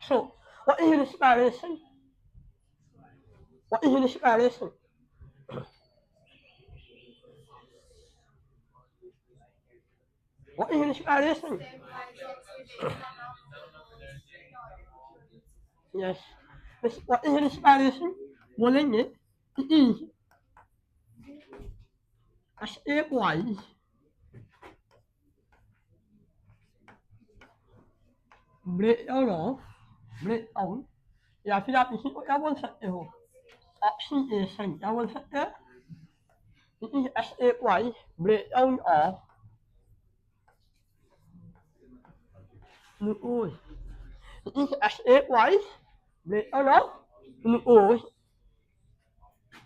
So, what is inspiration? What is inspiration? What is inspiration? Yes. What is inspiration? Bolehnye is SAY breakdown of breakdown या फिर आप इसी को क्या बोल सकते हो ऑक्सीडेशन क्या बोल सकते हैं it is SAY breakdown of glucose. It is SAY breakdown of glucose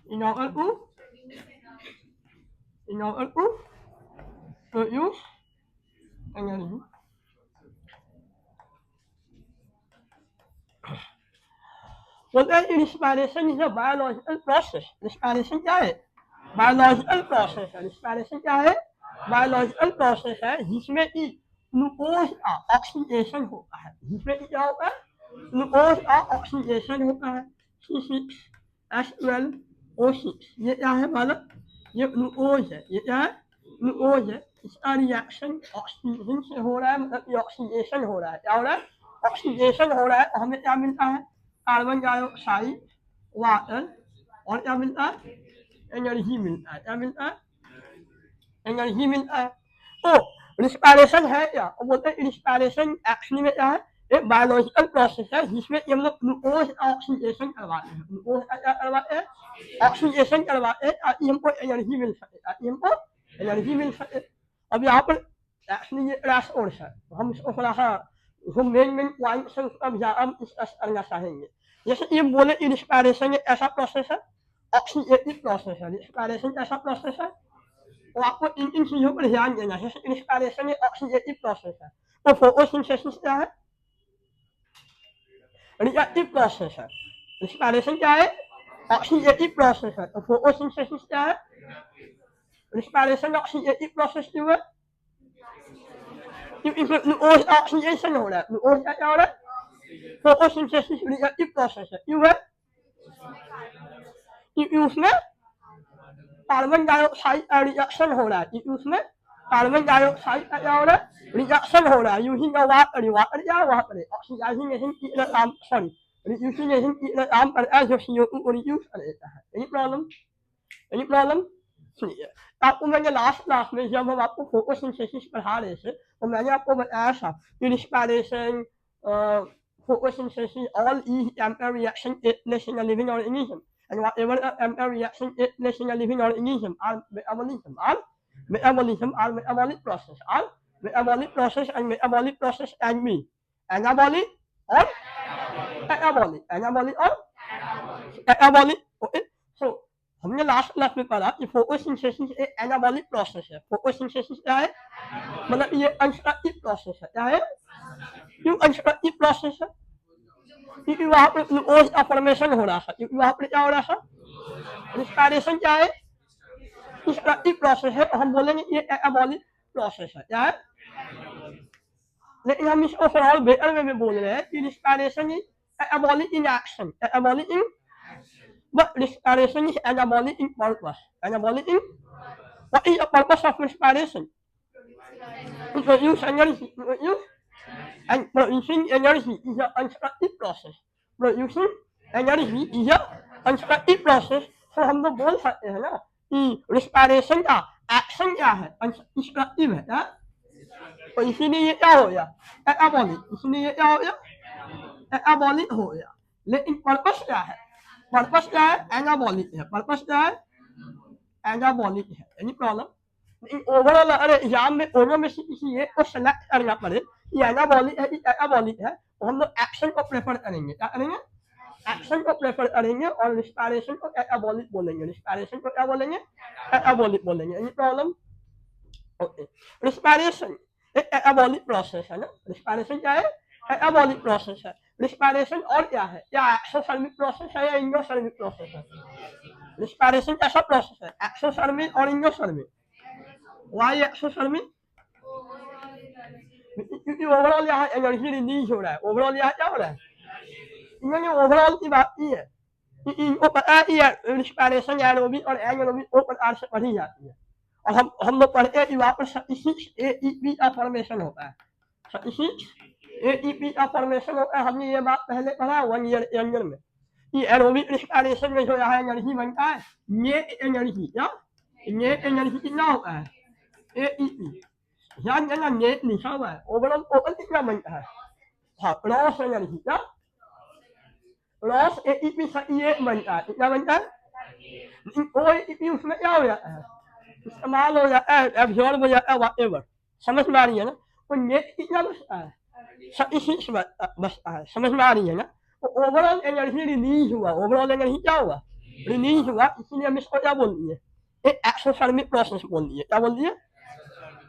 in order to produce energy. Well, that respiration is a biological process. Respiration क्या है बायोलॉजिकल प्रोसेस है रिस्पायरेशन क्या है बायोलॉजिकल प्रोसेस है जिसमें कि ग्लूकोज का oxidation होता है जिसमें कि क्या होता है ग्लूकोज का ऑक्सीडेशन होता है C6H12O6 ये क्या है मतलब ये ग्लूकोज है ये क्या है ग्लूकोज है इसका रिएक्शन ऑक्सीजन से हो रहा है मतलब ये ऑक्सीडेशन हो रहा है क्या हो रहा है ऑक्सीडेशन हो रहा है तो हमें क्या मिलता है कार्बन डाइऑक्साइड वाटर और क्या मिलता है एनर्जी मिलता है क्या मिलता है एनर्जी मिलता है तो रिस्पायरेशन है क्या और बोलते हैं रिस्पायरेशन एक्चुअली में क्या है एक बायोलॉजिकल प्रोसेस है जिसमें हम लोग ग्लूकोज ऑक्सीडेशन करवाते हैं ग्लूकोज का क्या करवाते हैं ऑक्सीडेशन करवाते हैं ताकि हमको एनर्जी मिल सके ताकि हमको एनर्जी मिल सके अब यहाँ पर एक्चुअली ये क्लास कोर्स है तो हम इसको थोड़ा सा जो मेन पॉइंट से उसका हम डिस्कस करना चाहेंगे जैसे ये बोले कि रिस्पायरेशन एक ऐसा प्रोसेस है ऑक्सीडेटिव प्रोसेस है रिस्पायरेशन ऐसा प्रोसेस है तो आपको इन चीजों पर ध्यान देना है रिस्पायरेशन एक ऑक्सीडेटिव प्रोसेस है तो फोटोसिंथेसिस क्या है रिएक्टिव प्रोसेस है रिस्पायरेशन क्या है ऑक्सीडेटिव प्रोसेस है तो फोटोसिंथेसिस क्या है रिस्पायरेशन ऑक्सीडेटिव प्रोसेस क्यों है क्योंकि इसमें ग्लूकोज ऑक्सीडेशन हो रहा है ग्लूकोज का क्या हो रहा है फोटोसिंथेसिस रिएक्टिव प्रोसेस है क्यों है क्योंकि उसमें कार्बन डाइऑक्साइड का रिएक्शन हो रहा है क्योंकि उसमें कार्बन डाइऑक्साइड का क्या हो रहा है रिएक्शन हो रहा है यूजिंग वाटर क्या वहाँ पर ऑक्सीडाइजेशन की काम सॉरी रिड्यूसिंग की काम करता है जो CO2 को रिड्यूस कर देता है एनी प्रॉब्लम सुनिए आपको मैंने लास्ट क्लास में जब हम आपको फोटोसिंथेसिस पढ़ा रहे थे तो मैंने आपको बताया था कि respiration photosynthesis all these chemical reaction take place in a living organism and whatever chemical reaction take place in a living organism are metabolic process and metabolic process can be anabolic or anabolic or catabolic okay so हमने last class में पढ़ा कि photosynthesis एक anabolic process है photosynthesis क्या है मतलब ये कंस्ट्रक्टिव प्रोसेस है क्या है क्यों कंस्ट्रक्टिव प्रोसेस है क्योंकि वहां पर ग्लूकोज का फॉर्मेशन हो रहा था क्योंकि वहां पर क्या हो रहा था रिस्पायरेशन क्या है कंस्ट्रक्टिव प्रोसेस है हम बोलेंगे ये एनाबॉलिक प्रोसेस है क्या है लेकिन हम इसको थोड़ा बेटर वे में बोल रहे हैं कि respiration is anabolic in action anabolic in but respiration is anabolic in purpose. Anabolic in what is the purpose of respiration? To produce energy. And producing energy is a constructive process. Producing energy is a constructive process. So हम लोग बोल सकते हैं ना कि respiration का action क्या है कंस्ट्रक्टिव है क्या तो इसीलिए ये क्या हो गया एनाबॉलिक इसलिए ये क्या हो गया एनाबॉलिक हो गया लेकिन पर्पस क्या है पर्पस क्या है एनाबॉलिक है पर्पस क्या है एनाबॉलिक है एनी प्रॉब्लम ओवरऑल अगर एग्जाम में दोनों में से किसी एक को सेलेक्ट करना पड़े कि एनाबॉलिक है कि एनाबॉलिक है तो हम लोग एक्शन को प्रेफर करेंगे क्या करेंगे एक्शन को प्रेफर करेंगे और रिस्पायरेशन को एनाबॉलिक बोलेंगे रिस्पायरेशन को क्या बोलेंगे एनाबॉलिक बोलेंगे एनी प्रॉब्लम ओके रिस्पायरेशन एक एनाबॉलिक प्रोसेस है ना रिस्पायरेशन क्या है एनाबॉलिक प्रोसेस है रिस्पायरेशन और क्या है या एक्सोथर्मिक प्रोसेस है या इंडोथर्मिक प्रोसेस है रिस्पायरेशन कैसा प्रोसेस है एक्सोथर्मिक और इंडोथर्मिक वाई एक्सोथर्मिक क्योंकि ओवरऑल यहाँ एनर्जी रिलीज हो रहा है ओवरऑल यहाँ क्या हो रहा है इन्होंने ओवरऑल की बात की है कि इनको पता है कि इंस्पायरेशन एरोबिक और एनारोबिक ओपन आर से पढ़ी जाती है और हम लोग पढ़ते हैं कि वहाँ पर 36 एटीपी का फॉर्मेशन होता है 36 एटीपी का फॉर्मेशन होता है। हमने ये बात पहले पढ़ा 1 ईयर एंगल में कि एरोबिक इंस्पायरेशन में जो यहाँ एनर्जी बनता है नेट एनर्जी क्या नेट एनर्जी कितना होता है एटीपी ध्यान देना नेट लिखा हुआ है ओवरऑल ओपन कितना बनता है हाँ ग्रॉस एनर्जी क्या ग्रॉस एटीपी ये बनता है कितना बनता है लेकिन ओ एटीपी उसमें क्या हो जाता है इस्तेमाल हो जाता है एब्जॉर्ब हो जाता है व्हाटएवर समझ में आ रही है ना तो नेट कितना बचता है 36 बचता है समझ में आ रही है ना तो ओवरऑल एनर्जी रिलीज हुआ ओवरऑल एनर्जी क्या हुआ रिलीज हुआ इसीलिए हम इसको क्या बोल दिए एक एक्सोथर्मिक प्रोसेस बोल दिए क्या बोल दिए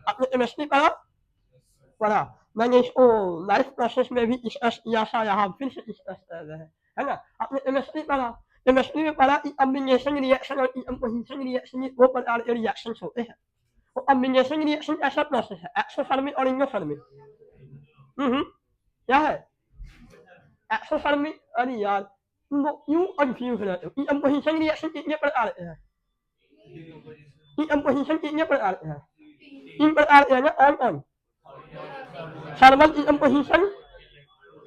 आपने केमिस्ट्री पढ़ा मैंने इसको लाइफ प्रोसेस में भी डिस्कस किया था यहाँ फिर से डिस्कस कर रहे हैं है ना आपने केमिस्ट्री पढ़ा केमिस्ट्री में पढ़ा कि कॉम्बिनेशन रिएक्शन और कंपोजिशन रिएक्शन में दो प्रकार के रिएक्शंस होते हैं तो कॉम्बिनेशन रिएक्शन ऐसा प्रोसेस है एक्सोथर्मिक और इंडोथर्मिक क्या है एक्सोथर्मिक अरे यार तुम लोग क्यों कंफ्यूज रहते हो कंपोजिशन रिएक्शन कितने प्रकार के हैं कंपोजिशन कितने प्रकार के हैं 3 प्रकार के हैं ना ऑन थर्मल कंपोजिशन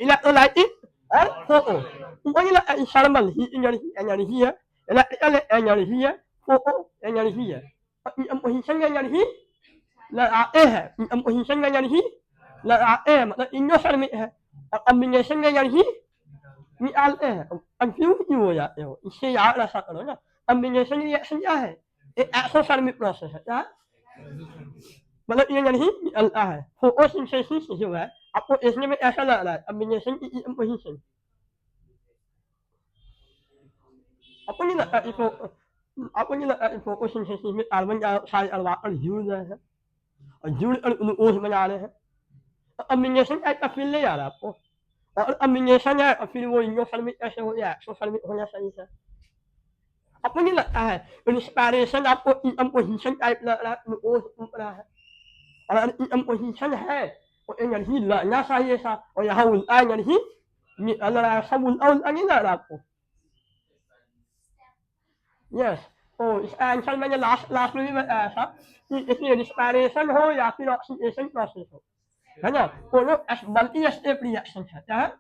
इलेक्ट्रोलाइटिक और फोटो वही थर्मल एनर्जी है इलेक्ट्रिकल एनर्जी है फोटो एनर्जी है कंपोजिशन एनर्जी लगाते हैं कंपोजिशन एनर्जी लगाते हैं मतलब इंडोथर्मिक है और कॉम्बिनेशन एनर्जी निकालते हैं कंफ्यूज क्यों हो जाते हो इससे याद रखा करो ना कॉम्बिनेशन रिएक्शन क्या है एक एक्सोथर्मिक प्रोसेस है क्या मतलब ये नहीं निकलता है फोटोसिंथेसिस जो है आपको देखने में ऐसा लग रहा है कॉम्बिनेशन की कंपोजिशन आपको नहीं लगता कि फोटोसिंथेसिस में कार्बन डाइऑक्साइड और वाटर जुड़ रहे हैं और जुड़ कर ग्लूकोज बना रहे हैं तो कॉम्बिनेशन टाइप का फील नहीं आ रहा आपको और कॉम्बिनेशन है और फिर वो इंडोथर्मिक कैसे हो गया एक्सोथर्मिक होना सही से आपको नहीं लगता है इंस्पायरेशन आपको कंपोजिशन टाइप लग रहा है ग्लूकोज ऊपर है और कंपोजिशन है तो एनर्जी लगना चाहिए था और यहाँ उल्टा एनर्जी निकल रहा है सब उल्टा उल्टा नहीं लग रहा आपको यस तो इसका आंसर मैंने लास्ट क्लास में भी बताया था कि इसमें इंस्पायरेशन हो या फिर ऑक्सीडेशन प्रोसेस हो है ना दोनों मल्टी स्टेप रिएक्शन है क्या है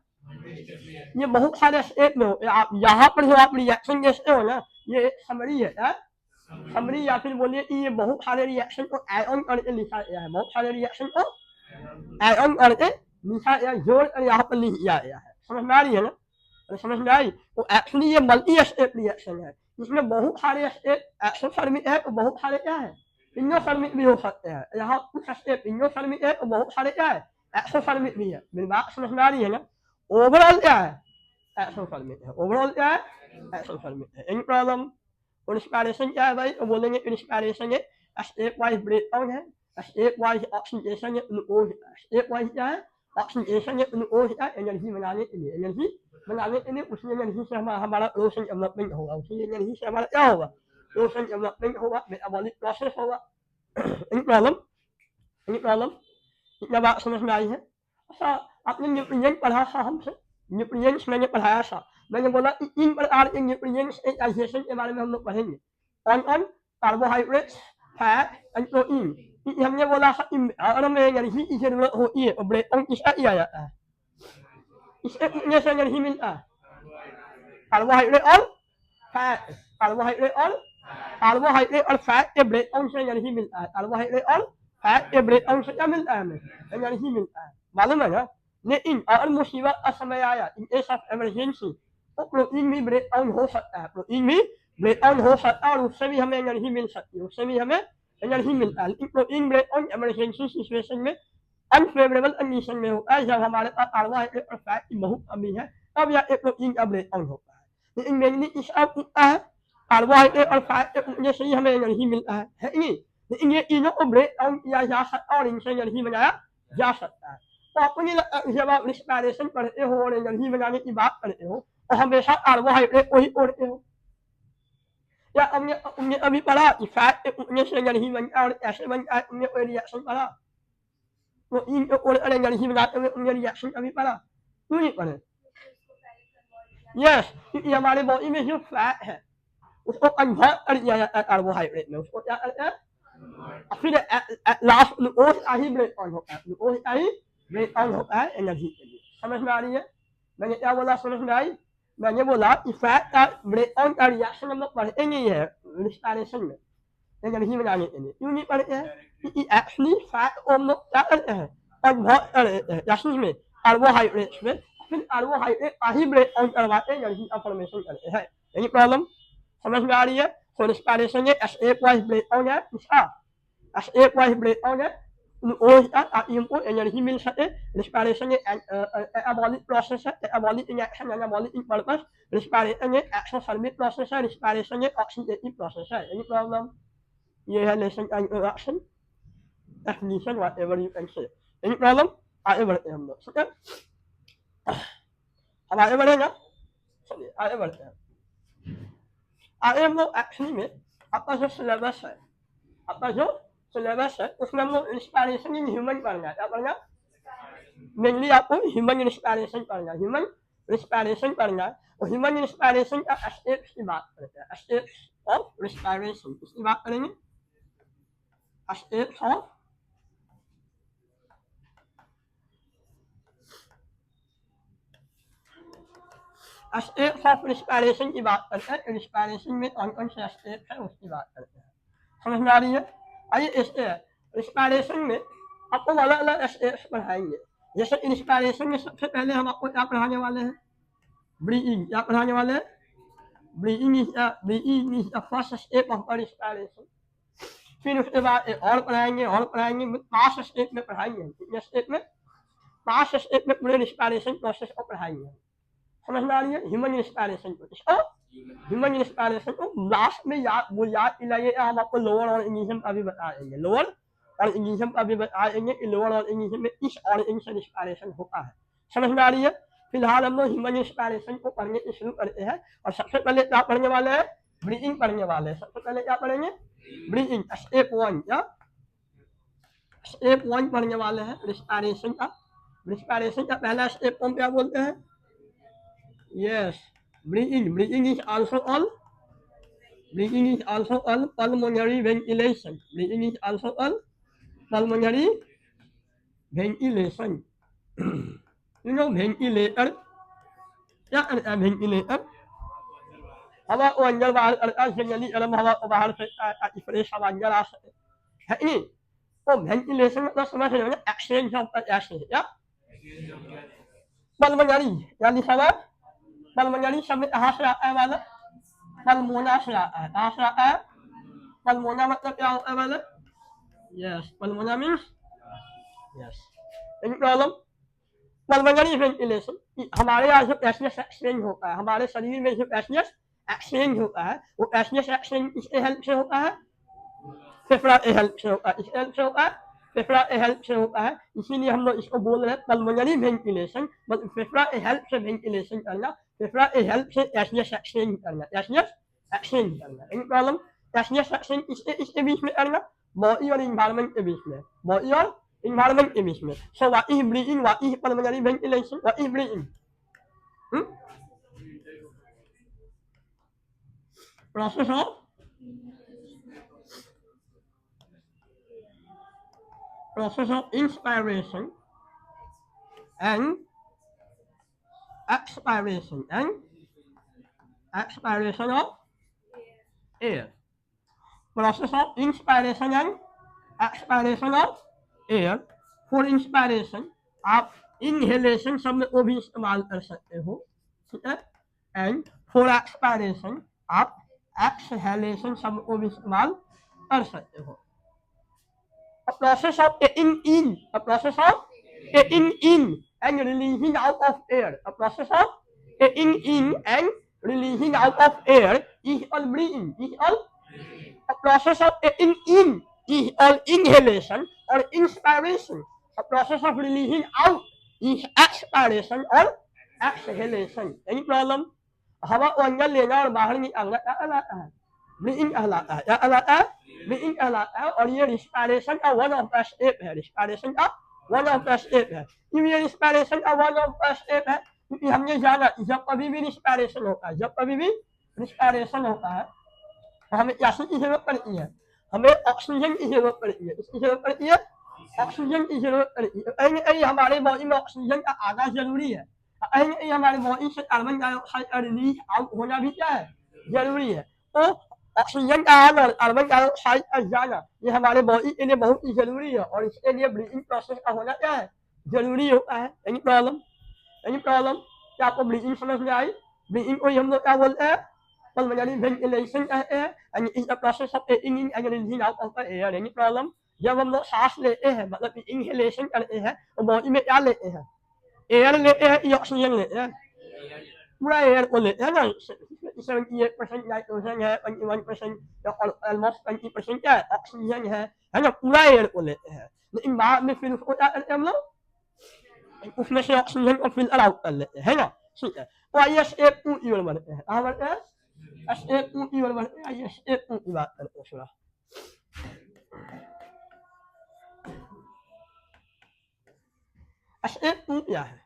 ये बहुत सारे स्टेप में हो आप यहाँ पर जो आप रिएक्शन देखते हो ना ये समरी है क्या समरी या फिर बोलिए कि ये बहुत सारे रिएक्शन को एड ऑन करके लिखा गया है बहुत सारे रिएक्शन को एड ऑन करके लिखा गया जोड़ कर यहाँ पर लिख दिया गया है समझ में आ रही है ना अरे समझ में आई तो एक्चुअली ये मल्टी स्टेप रिएक्शन है इसमें बहुत सारे स्टेप एक्सोथर्मिक है तो बहुत सारे क्या है इंडोथर्मिक भी हो सकते हैं यहाँ कुछ स्टेप इंडोथर्मिक है तो बहुत सारे क्या है एक्सोथर्मिक भी है मेरी बात समझ में आ रही है ना ओवरऑल क्या है एक्सोथर्मिक है ओवरऑल क्या है एक्सोथर्मिक है एनी प्रॉब्लम और इंस्पायरेशन क्या है भाई तो बोलेंगे इंस्पायरेशन है स्टेप वाइज ब्रेकडाउन है स्टेप वाइज ऑक्सीडेशन है ग्लूकोज स्टेप वाइज क्या है ऑक्सीडेशन है ग्लूकोज का एनर्जी बनाने के लिए उसी एनर्जी से हमारा रोशन डेवलपमेंट होगा उसी एनर्जी से हमारा क्या होगा रोशन डेवलपमेंट होगा मेटाबॉलिक प्रोसेस होगा एनी प्रॉब्लम इतना बात समझ में आई है अच्छा आपने न्यूट्रिएंट पढ़ा था हमसे न्यूट्रिएंट्स मैंने पढ़ाया था मैंने बोला कि 3 प्रकार के न्यूट्रिएंट्स के डाइजेशन के बारे में हम लोग पढ़ेंगे on carbohydrates fat and protein हमने बोला था कि अगर हमें एनर्जी की जरूरत होती है तो ब्रेकडाउन किसका किया जाता है इससे कितने से एनर्जी मिलता है कार्बोहाइड्रेट और फैट कार्बोहाइड्रेट और फैट के ब्रेकडाउन से एनर्जी मिलता है कार्बोहाइड्रेट और फैट के ब्रेकडाउन से क्या मिलता है हमें एनर्जी मिलता है मालूम है ना लेकिन अगर मुसीबत का समय आया इन केस ऑफ इमरजेंसी तो प्रोटीन भी ब्रेकडाउन हो सकता है प्रोटीन भी ब्रेकडाउन हो सकता है और उससे भी हमें एनर्जी मिल सकती है उससे भी हमें एनर्जी मिलता है लेकिन प्रोटीन ब्रेकडाउन इमरजेंसी सिचुएशन में अनफेवरेबल कंडीशन में होता है जब हमारे पास कार्बोहाइड्रेट और फैट की बहुत कमी है तब जाके प्रोटीन का ब्रेकडाउन होता है लेकिन मेनली इसका होता है कार्बोहाइड्रेट और फैट के उठने से ही हमें एनर्जी मिलता है नहीं लेकिन ये तीनों को ब्रेक डाउन किया जा सकता है और इनसे एनर्जी बनाया जा सकता है तो आपको नहीं लगता जब आप रिस्पायरेशन करते हो और एनर्जी बनाने की बात करते हो तो हमेशा कार्बोहाइड्रेट को ही ओढ़ते हो या हमने अभी पढ़ा कि फैट के उठने से एनर्जी बनता है और कैसे बनता है उनने कोई रिएक्शन पढ़ा तो इनको ओढ़ कर एनर्जी बनाते हुए उनने रिएक्शन अभी पढ़ा क्यों नहीं पढ़े यस, क्योंकि हमारे बॉडी में जो फैट है उसको कन्वर्ट कर दिया जाता है कार्बोहाइड्रेट में, उसको क्या करते हैं फिर लास्ट ग्लूकोज का ही ब्रेक डाउन होता है, ग्लूकोज का ही ब्रेक डाउन होता है एनर्जी के लिए। समझ में आ रही है? मैंने क्या बोला, समझ में आई? मैंने बोला कि फैट का ब्रेक डाउन का रिएक्शन हम लोग पढ़ते नहीं है रिस्पायरेशन में एनर्जी बनाने के लिए। क्यों नहीं पढ़ते हैं? क्योंकि एक्चुअली फैट को हम लोग क्या करते हैं कन्वर्ट कर देते हैं जैसे में कार्बोहाइड्रेट्स में, फिर कार्बोहाइड्रेट का ही ब्रेक डाउन करवाते हैं एनर्जी का फॉर्मेशन करते हैं। यही प्रॉब्लम समझ में आ रही है? तो रिस्पायरेशन में एस वाइज ब्रेक डाउन है, इसका एस वाइज ब्रेक डाउन है ताकि हमको एनर्जी मिल सके। रिस्पायरेशन एनाबॉलिक प्रोसेस है, anabolic in action, anabolic in purpose. Respiration exothermic process है, रिस्पायरेशन ऑक्सीडेटिव प्रोसेस है। Any problem? ये है लेसन का introduction, definition, whatever you can say. Any problem? आगे बढ़ते हैं हम लोग, ठीक है? हम आगे बढ़े ना, चलिए आगे बढ़ते हैं। आगे हम लोग एक्चुअली में आपका जो सिलेबस है, आपका जो सिलेबस है उसमें हम लोग इंस्पायरेशन इन ह्यूमन पढ़ना है। क्या पढ़ना? मेनली आपको ह्यूमन इंस्पायरेशन पढ़ना है, ह्यूमन रिस्पायरेशन पढ़ना है। और ह्यूमन इंस्पायरेशन का स्टेप्स की बात करते हैं, स्टेप्स ऑफ रिस्पायरेशन इसकी बात करेंगे। Steps of steps of respiration की बात करते हैं। रिस्पायरेशन में कौन कौन से स्टेप है उसकी बात करते हैं। समझ में आ रही है? आइए इससे रिस्पायरेशन में आपको अलग अलग स्टेप्स पढ़ाएंगे। जैसे इंस्पायरेशन में सबसे पहले हम आपको क्या पढ़ाने वाले हैं? ब्रीदिंग। क्या पढ़ाने वाले हैं? Breathing is the first step of inspiration. फिर उसके बाद और पढ़ाएंगे 5 स्टेप में पढ़ाएंगे। कितने स्टेप में? 5 स्टेप में पूरे इंस्पायरेशन प्रोसेस को पढ़ाएंगे। समझ में आ रही है? ह्यूमन इंस्पायरेशन को, इसको ह्यूमन इंस्पायरेशन को लास्ट में याद दिलाइएगा। हम आपको लोअर ऑर्गेनिज्म का भी बताएंगे, लोअर ऑर्गेनिज्म का भी बताएंगे कि लोअर ऑर्गेनिज्म में इस ऑर्गन से इंस्पायरेशन होता है। समझ में आ रही है? फिलहाल हम लोग ह्यूमन इंस्पायरेशन को पढ़ने की शुरू करते हैं। और सबसे पहले क्या पढ़ने वाले हैं? ब्रीदिंग पढ़ने वाले हैं। सबसे पहले क्या पढ़ेंगे? ब्रीदिंग, स्टेप 1 या स्टेप 1 पढ़ने वाले हैं रिस्पायरेशन का। रिस्पायरेशन का पहला स्टेप को क्या बोलते हैं? Yes, breathing is also all pulmonary ventilation. Breathing is also all pulmonary ventilation. You know ventilator? क्या करता है वेंटिलेटर? हवा को अंदर बाहर करता है, जनरली गर्म हवा को बाहर फेंकता है ताकि फ्रेश हवा अंदर आ सके, है नहीं? तो वेंटिलेशन मतलब समझ रहे हो ना, एक्सचेंज ऑफ गैसेस या पल्मोनरी, या लिखा हुआ पल्मोनरी शब्द कहाँ से आता है वाला? पल्मोना से आता है। कहाँ से आता है? पल्मोना मतलब क्या होता है वाला? Yes, pulmonary means yes. Any problem? Pulmonary ventilation हमारे यहाँ जो गैसियस एक्सचेंज होता है, हमारे शरीर में जो गैसियस एक्सचेंज होता है, वो गैसियस एक्सचेंज किसके हेल्प से होता है? फेफड़ा के हेल्प से होता है। किसके हेल्प से होता है? फेफड़ा के हेल्प से होता है। इसीलिए हम लोग इसको बोल रहे हैं पल्मोनरी वेंटिलेशन, मतलब फेफड़ा के हेल्प से वेंटिलेशन करना, फेफड़ा के हेल्प से गैसियस एक्सचेंज करना, गैसियस एक्सचेंज करना। Any problem? गैसियस एक्सचेंज इसके बीच में करना, बॉडी और इन्वायरमेंट के बीच में, बॉडी और इन्वायरमेंट के बीच में। So what is breathing, what is pulmonary ventilation, what is breathing? Process of inspiration and expiration of air. Process of inspiration and expiration of air. For inspiration आप inhalation शब्द को भी इस्तेमाल कर सकते हो, ठीक है? एंड फॉर एक्सपायरेशन आप एक्सहेलेशन शब्द को भी इस्तेमाल कर सकते हो। A process of taking in and releasing out of air. A process of taking in and releasing out of air is all breathing. A process of taking in is all inhalation or inspiration. A process of releasing out is expiration or exhalation. Any problem? हवा को अंदर लेना और बाहर निकालना क्या कहलाता है? ब्रीथिंग कहलाता है। क्या कहलाता है? ब्रीथिंग कहलाता है। और ये रिस्पायरेशन का वन ऑफ द स्टेप है, रिस्पायरेशन का वन ऑफ द स्टेप है। क्यों ये रिस्पायरेशन का वन ऑफ द स्टेप है? क्योंकि हमने जाना जब कभी भी रिस्पायरेशन होता है, जब कभी भी रिस्पायरेशन होता है तो हमें क्या की जरूरत पड़ती है, हमें ऑक्सीजन की जरूरत पड़ती है, इसकी जरूरत पड़ती है, ऑक्सीजन की जरूरत पड़ती है। कहीं ना कहीं हमारे बॉडी में ऑक्सीजन का आना जरूरी है, कहीं ना कहीं हमारे बॉडी से कार्बन डाइऑक्साइड का रिलीज आउट होना भी क्या है, जरूरी है। तो ऑक्सीजन का आना और कार्बन डाइऑक्साइड का जाना ये हमारे बॉडी के लिए बहुत ही जरूरी है, और इसके लिए ब्रीदिंग प्रोसेस का होना क्या है, जरूरी होता है। एनी प्रॉब्लम, एनी प्रॉब्लम, क्या आपको ब्रीदिंग समझ में आई? ब्रीदिंग को हम लोग क्या बोलते हैं, pulmonary ventilation कहते हैं, and it is a process of taking in and releasing out of the air. Any problem? जब हम लोग सांस लेते हैं मतलब इनहेलेशन करते हैं तो बॉडी में क्या लेते हैं, एयर लेते हैं या ऑक्सीजन लेते हैं, पूरा एयर को लेते हैं ना। 78% नाइट्रोजन है, 21% और ऑलमोस्ट 20% क्या है, ऑक्सीजन है ना, पूरा एयर को लेते हैं। लेकिन बाद में फिर उसको क्या करते हैं हम लोग, उसमें से ऑक्सीजन को फिल्टर आउट कर लेते हैं, है ना। ठीक है, तो आइए स्टेप 2 की ओर बढ़ते हैं, कहाँ बढ़ते हैं, स्टेप 2 की ओर बढ़ते हैं। आइए स्टेप 2 की बात करते हैं थोड़ा। स्टेप 2 क्या है,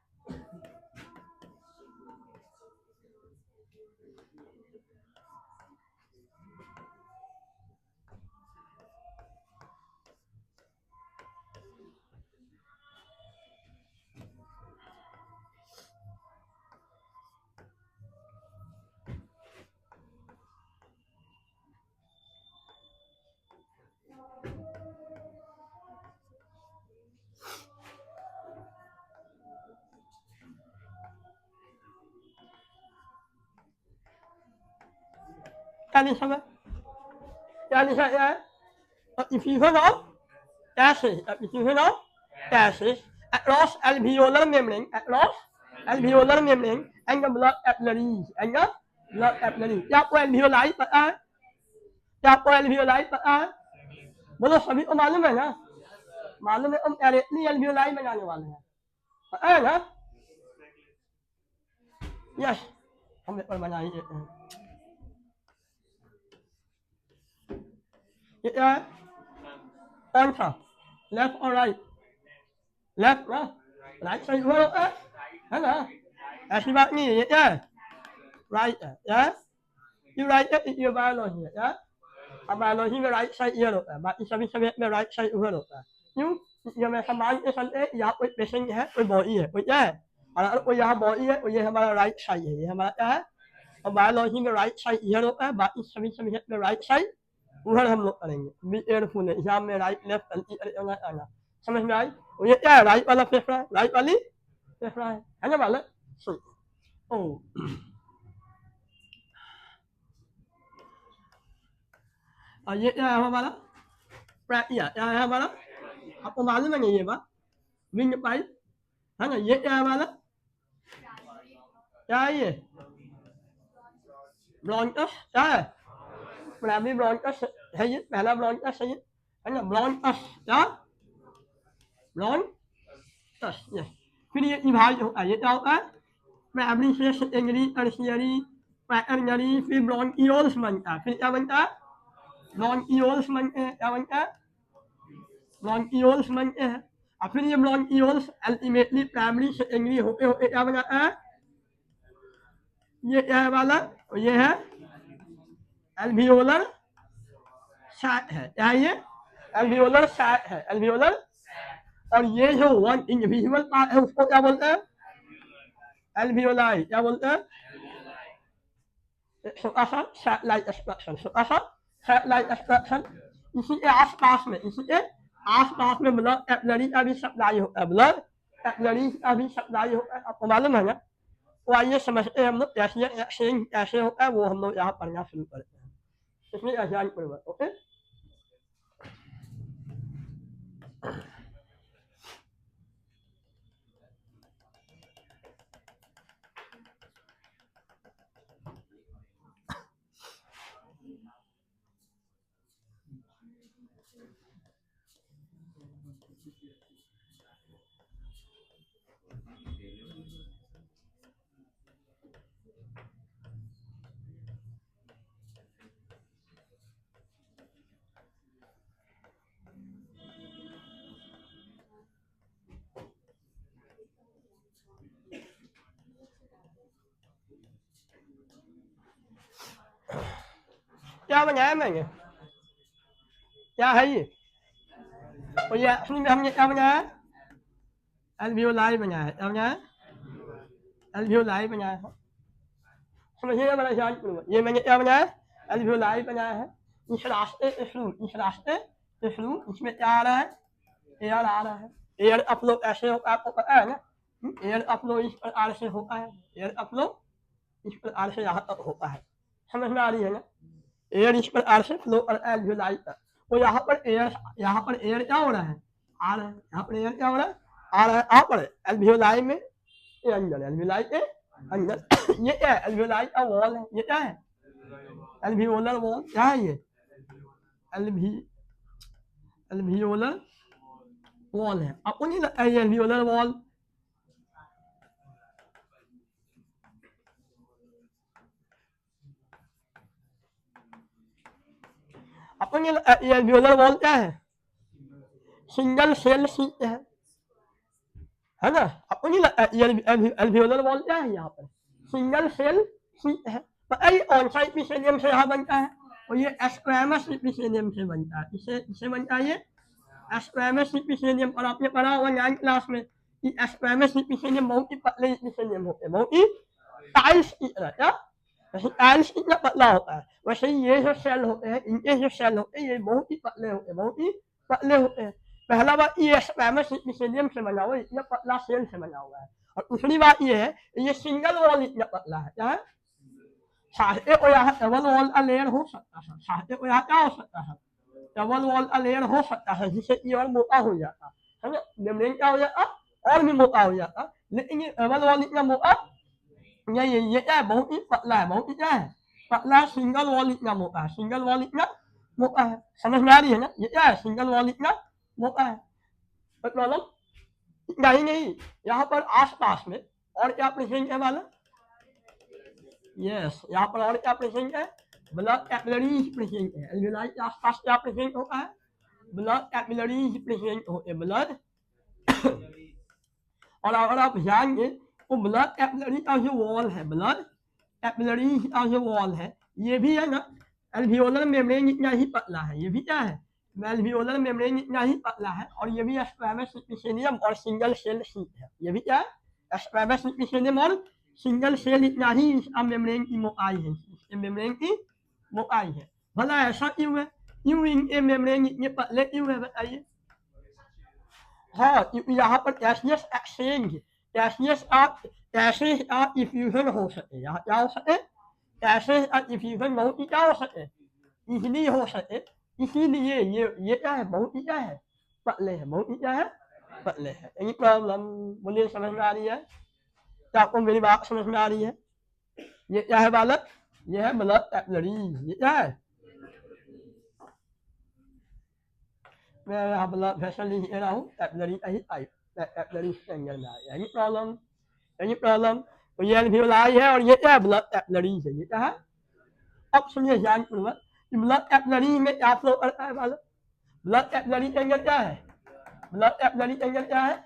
क्या लिखा है, क्या लिखा है, diffusion of gases, diffusion of gases across alveolar membrane, across alveolar membrane and the blood capillaries, and the blood capillaries। क्या आपको alveoli पता है, क्या आपको alveoli पता है, बोलो सभी को मालूम है ना, मालूम है, हम डायरेक्टली alveoli बनाने वाले हैं, पता है ना, यस, हम पेपर बना ही देते हैं। ये क्या है, कौन सा, लेफ्ट और राइट, लेफ्ट ना, राइट साइड हुआ होता है ना, ऐसी बात नहीं है, ये क्या है, राइट है, या यू राइट है, ये बायोलॉजी है, या अब बायोलॉजी में राइट साइड ईयर होता है, बाकी सभी सब्जेक्ट में राइट साइड ऊपर होता है। क्यों, जब ऐसा मान के चलते यहाँ कोई पेशेंट है, कोई बॉडी है, कोई क्या है, और अगर कोई यहाँ बॉडी है तो ये हमारा राइट साइड है, ये हमारा क्या है, और बायोलॉजी में राइट साइड ईयर होता है, बाकी सभी सब्जेक्ट में राइट साइड उधर हम लोग करेंगे। बी एयरफुल है, एग्जाम में राइट लेफ्ट गलती आना, समझ में आई। और ये क्या है, राइट वाला फेफड़ा है, राइट वाली फेफड़ा है ना वाला, सुन ओ, और ये क्या है हमारा, क्या है हमारा, आपको मालूम है नहीं ये बात, विंड पाइप है ना, ये क्या है हमारा, क्या है ये, ब्रॉन्कस क्या है, प्राइमरी ब्रॉन्कस है, ये पहला ब्रॉन्कस है ना, ब्रॉन्कस क्या, ब्रॉन्कस ये, फिर ये विभाजित होता है, ये क्या होता है, प्राइमरी से सेकेंडरी टर्शियरी क्वैटरनरी, फिर ब्रॉन्कियोल्स बनता है, फिर क्या बनता है, ब्रॉन्कियोल्स बनते हैं, क्या बनता है, ब्रॉन्कियोल्स बनते हैं, और फिर ये ब्रॉन्कियोल्स अल्टीमेटली प्राइमरी सेकेंडरी होते होते क्या बनाता है, ये क्या है वाला, ये है एल्वियोलर सैक है, क्या ये एल्वियोलर सैक है, एल्वियोलर, और ये जो वन इंडिविजुअल पार्ट है उसको क्या बोलते हैं, एल्वियोलाई, क्या बोलते हैं, छोटा सा सैटेलाइट स्ट्रक्चर, छोटा सा सैटेलाइट स्ट्रक्चर, इसी के आसपास में, इसी के आसपास में ब्लड कैपिलरी का भी सप्लाई होता है, ब्लड कैपिलरी का भी सप्लाई होता है, आपको मालूम है ना। तो आइए समझते हैं हम लोग कैसे एक्सचेंज कैसे होता है, वो हम लोग यहाँ पढ़ना शुरू करते हैं, इसमें आसान पूर्वक, ओके। क्या बनाया मैंने क्या है ये और ये हमने क्या बनाया एल्वियोलाई बनाया है क्या बनाया एल्वियोलाई बनाया है समझिए मेरा ध्यान पूर्वक ये मैंने क्या बनाया एल्वियोलाई बनाया है इस रास्ते इसमें क्या आ रहा है एयर आ रहा है एयर अपलोड ऐसे होगा आपको पता है ना एयर अपलोड इस प्रकार से होता है एयर अपलोड इस प्रकार से यहाँ तक होता है समझ में आ रही है ना एयर इस प्रकार से फ्लो करता है एल्वियोलाई तक तो यहाँ पर एयर क्या हो रहा है आ रहा है यहाँ पर एयर क्या हो रहा है आ रहा है यहाँ पर एल्वियोलाई में ये अंदर एल्वियोलाई के अंदर ये क्या है एल्वियोलाई का वॉल है ये क्या है एल्वियोलर वॉल क्या है ये एल्वियोलर वॉल है आपको नहीं लगता ये एल्वियोलर वॉल आपको नहीं लगता ये एल्वियोलर वॉल क्या है सिंगल सेल सीट है ना आपको नहीं लगता ये एल्वियोलर वॉल क्या है यहाँ पर सिंगल सेल सीट है पर ये ऑनसाइट इपिथेलियम से यहाँ बनता है और ये स्क्वैमस इपिथेलियम से बनता है इसे बनता है ये स्क्वैमस इपिथेलियम और आपने पढ़ा होगा 9th क्लास में कि स्क्वैमस इपिथेलियम बहुत ही पतले इपिथेलियम होते हैं बहुत ही टाइल्स की तरह क्या वैसे टाइल्स कितना पतला होता है वैसे ये जो सेल होते हैं इनके जो सेल होते हैं ये बहुत ही पतले होते हैं बहुत ही पतले होते हैं पहला बात ये स्क्वैमस इपिथेलियम से बना हुआ है इतना पतला सेल से बना हुआ है और दूसरी बात ये है ये सिंगल वॉल इतना पतला है क्या है सारे को यहाँ डबल वॉल का लेयर हो सकता है सारे को यहाँ क्या हो सकता है डबल वॉल का लेयर हो सकता है जिससे ये और मोटा हो जाता है ना मेम्ब्रेन क्या हो जाता और भी मोटा हो जाता लेकिन ये डबल वॉल इतना मोटा ये क्या है बहुत ही पतला है बहुत ही क्या है पतला सिंगल वॉल इतना मोटा है सिंगल वॉल इतना मोटा है समझ में आ रही है ना ये क्या है सिंगल वॉल इतना मोटा है प्रॉब्लम इतना ही नहीं यहाँ पर आसपास में और क्या प्रेजेंट है वाला यस यहाँ पर और क्या प्रेजेंट है ब्लड कैपिलरीज प्रेजेंट है एल्वियोलाई के आसपास क्या प्रेजेंट होता है ब्लड कैपिलरीज प्रेजेंट होते हैं ब्लड और अगर आप जाएंगे तो ब्लड कैपिलरी का जो वॉल है ब्लड कैपिलरीज का जो वॉल है ये भी है ना एल्वियोलर मेम्ब्रेन इतना ही पतला है ये भी क्या है एल्वियोलर मेम्ब्रेन इतना ही पतला है और ये भी स्क्वैमस इपिथेलियम और सिंगल सेल शीट है ये भी क्या है स्क्वैमस इपिथेलियम और सिंगल सेल इतना ही इसका मेम्ब्रेन की मोटाई है इसके मेम्ब्रेन की मोटाई है भला ऐसा क्यों है क्यों इनके मेम्ब्रेन इतने पतले क्यों है बताइए हाँ यहाँ पर गैसियस एक्सचेंज गैसियस का इफ्यूजन हो सके यहाँ क्या हो सके गैसेस का इफ्यूजन बहुत ही क्या हो सके इजली हो सके इसीलिए ये क्या है बहुत ही क्या है पतले है बहुत ही क्या है पतले है एनी प्रॉब्लम बोलिए समझ में आ रही है क्या आपको मेरी बात समझ में आ रही है ये क्या है बालक ये है ब्लड कैपिलरीज ये क्या है मैं यहाँ ब्लड वेसल लिख रहा हूँ कैपिलरी का ही टाइप कैपिलरी के अंदर में आया एनी प्रॉब्लम तो ये एल्वियोलाई है और ये क्या है ब्लड कैपिलरीज है ये क्या है अब सुनिए ध्यान पूर्वक ब्लड कैपिलरी में क्या फ्लो करता है बालक ब्लड कैपिलरी के अंदर क्या है ब्लड कैपिलरी के अंदर क्या है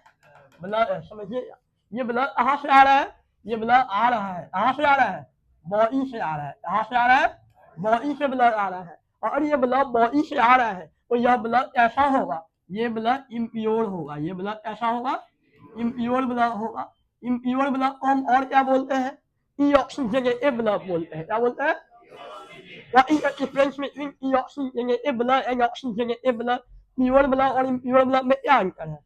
ब्लड समझिए ये ब्लड कहाँ से आ रहा है ये ब्लड आ रहा है कहाँ से आ रहा है बॉडी से आ रहा है कहाँ से आ रहा है बॉडी से ब्लड आ रहा है और ये ब्लड बॉडी से आ रहा है तो यह ब्लड कैसा होगा ये ब्लड इम्प्योर होगा ये ब्लड कैसा होगा इम्प्योर ब्लड होगा इम्प्योर ब्लड को हम और क्या बोलते हैं डीऑक्सीजनेटेड ब्लड बोलते हैं क्या बोलते हैं What is the difference between deoxygenated blood and oxygenated blood? Pure blood और इम्प्योर ब्लड में क्या अंतर है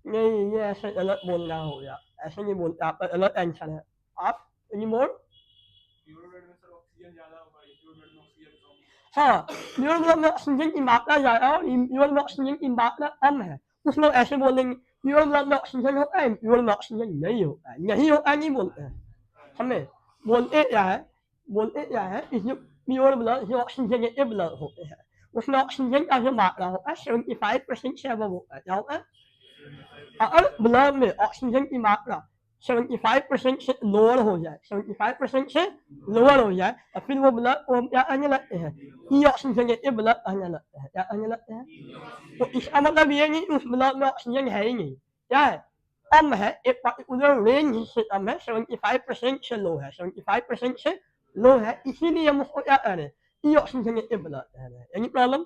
नहीं ये ऐसे गलत बोलना हो गया ऐसे नहीं बोलते आपका गलत आंसर है आप एनी मोर हाँ प्योर ब्लड में ऑक्सीजन की मात्रा ज़्यादा और इम्प्योर में ऑक्सीजन की मात्रा कम है कुछ लोग ऐसे बोलेंगे प्योर ब्लड में ऑक्सीजन होता है इम्प्योर में ऑक्सीजन नहीं होता है नहीं बोलते हैं हमें बोलते क्या है कि जो प्योर ब्लड जो ऑक्सीजनेटेड ब्लड होते हैं उसमें ऑक्सीजन का जो मात्रा होता है 75% से अब होता है क्या होता है अगर ब्लड में ऑक्सीजन की मात्रा 75% से लोअर हो जाए 75% से लोअर हो जाए और फिर वो ब्लड को हम क्या कहने लगते हैं डीऑक्सीजनेटेड ब्लड कहने लगते हैं क्या कहने लगते हैं तो इसका मतलब ये नहीं उस ब्लड में ऑक्सीजन है ही नहीं क्या है कम है, एक पर्टिकुलर रेंज से कम है, 75% से लो है, 75% से लो है, इसीलिए हम उसको क्या कह रहे हैं, deoxygenated blood कह रहे हैं। Any problem?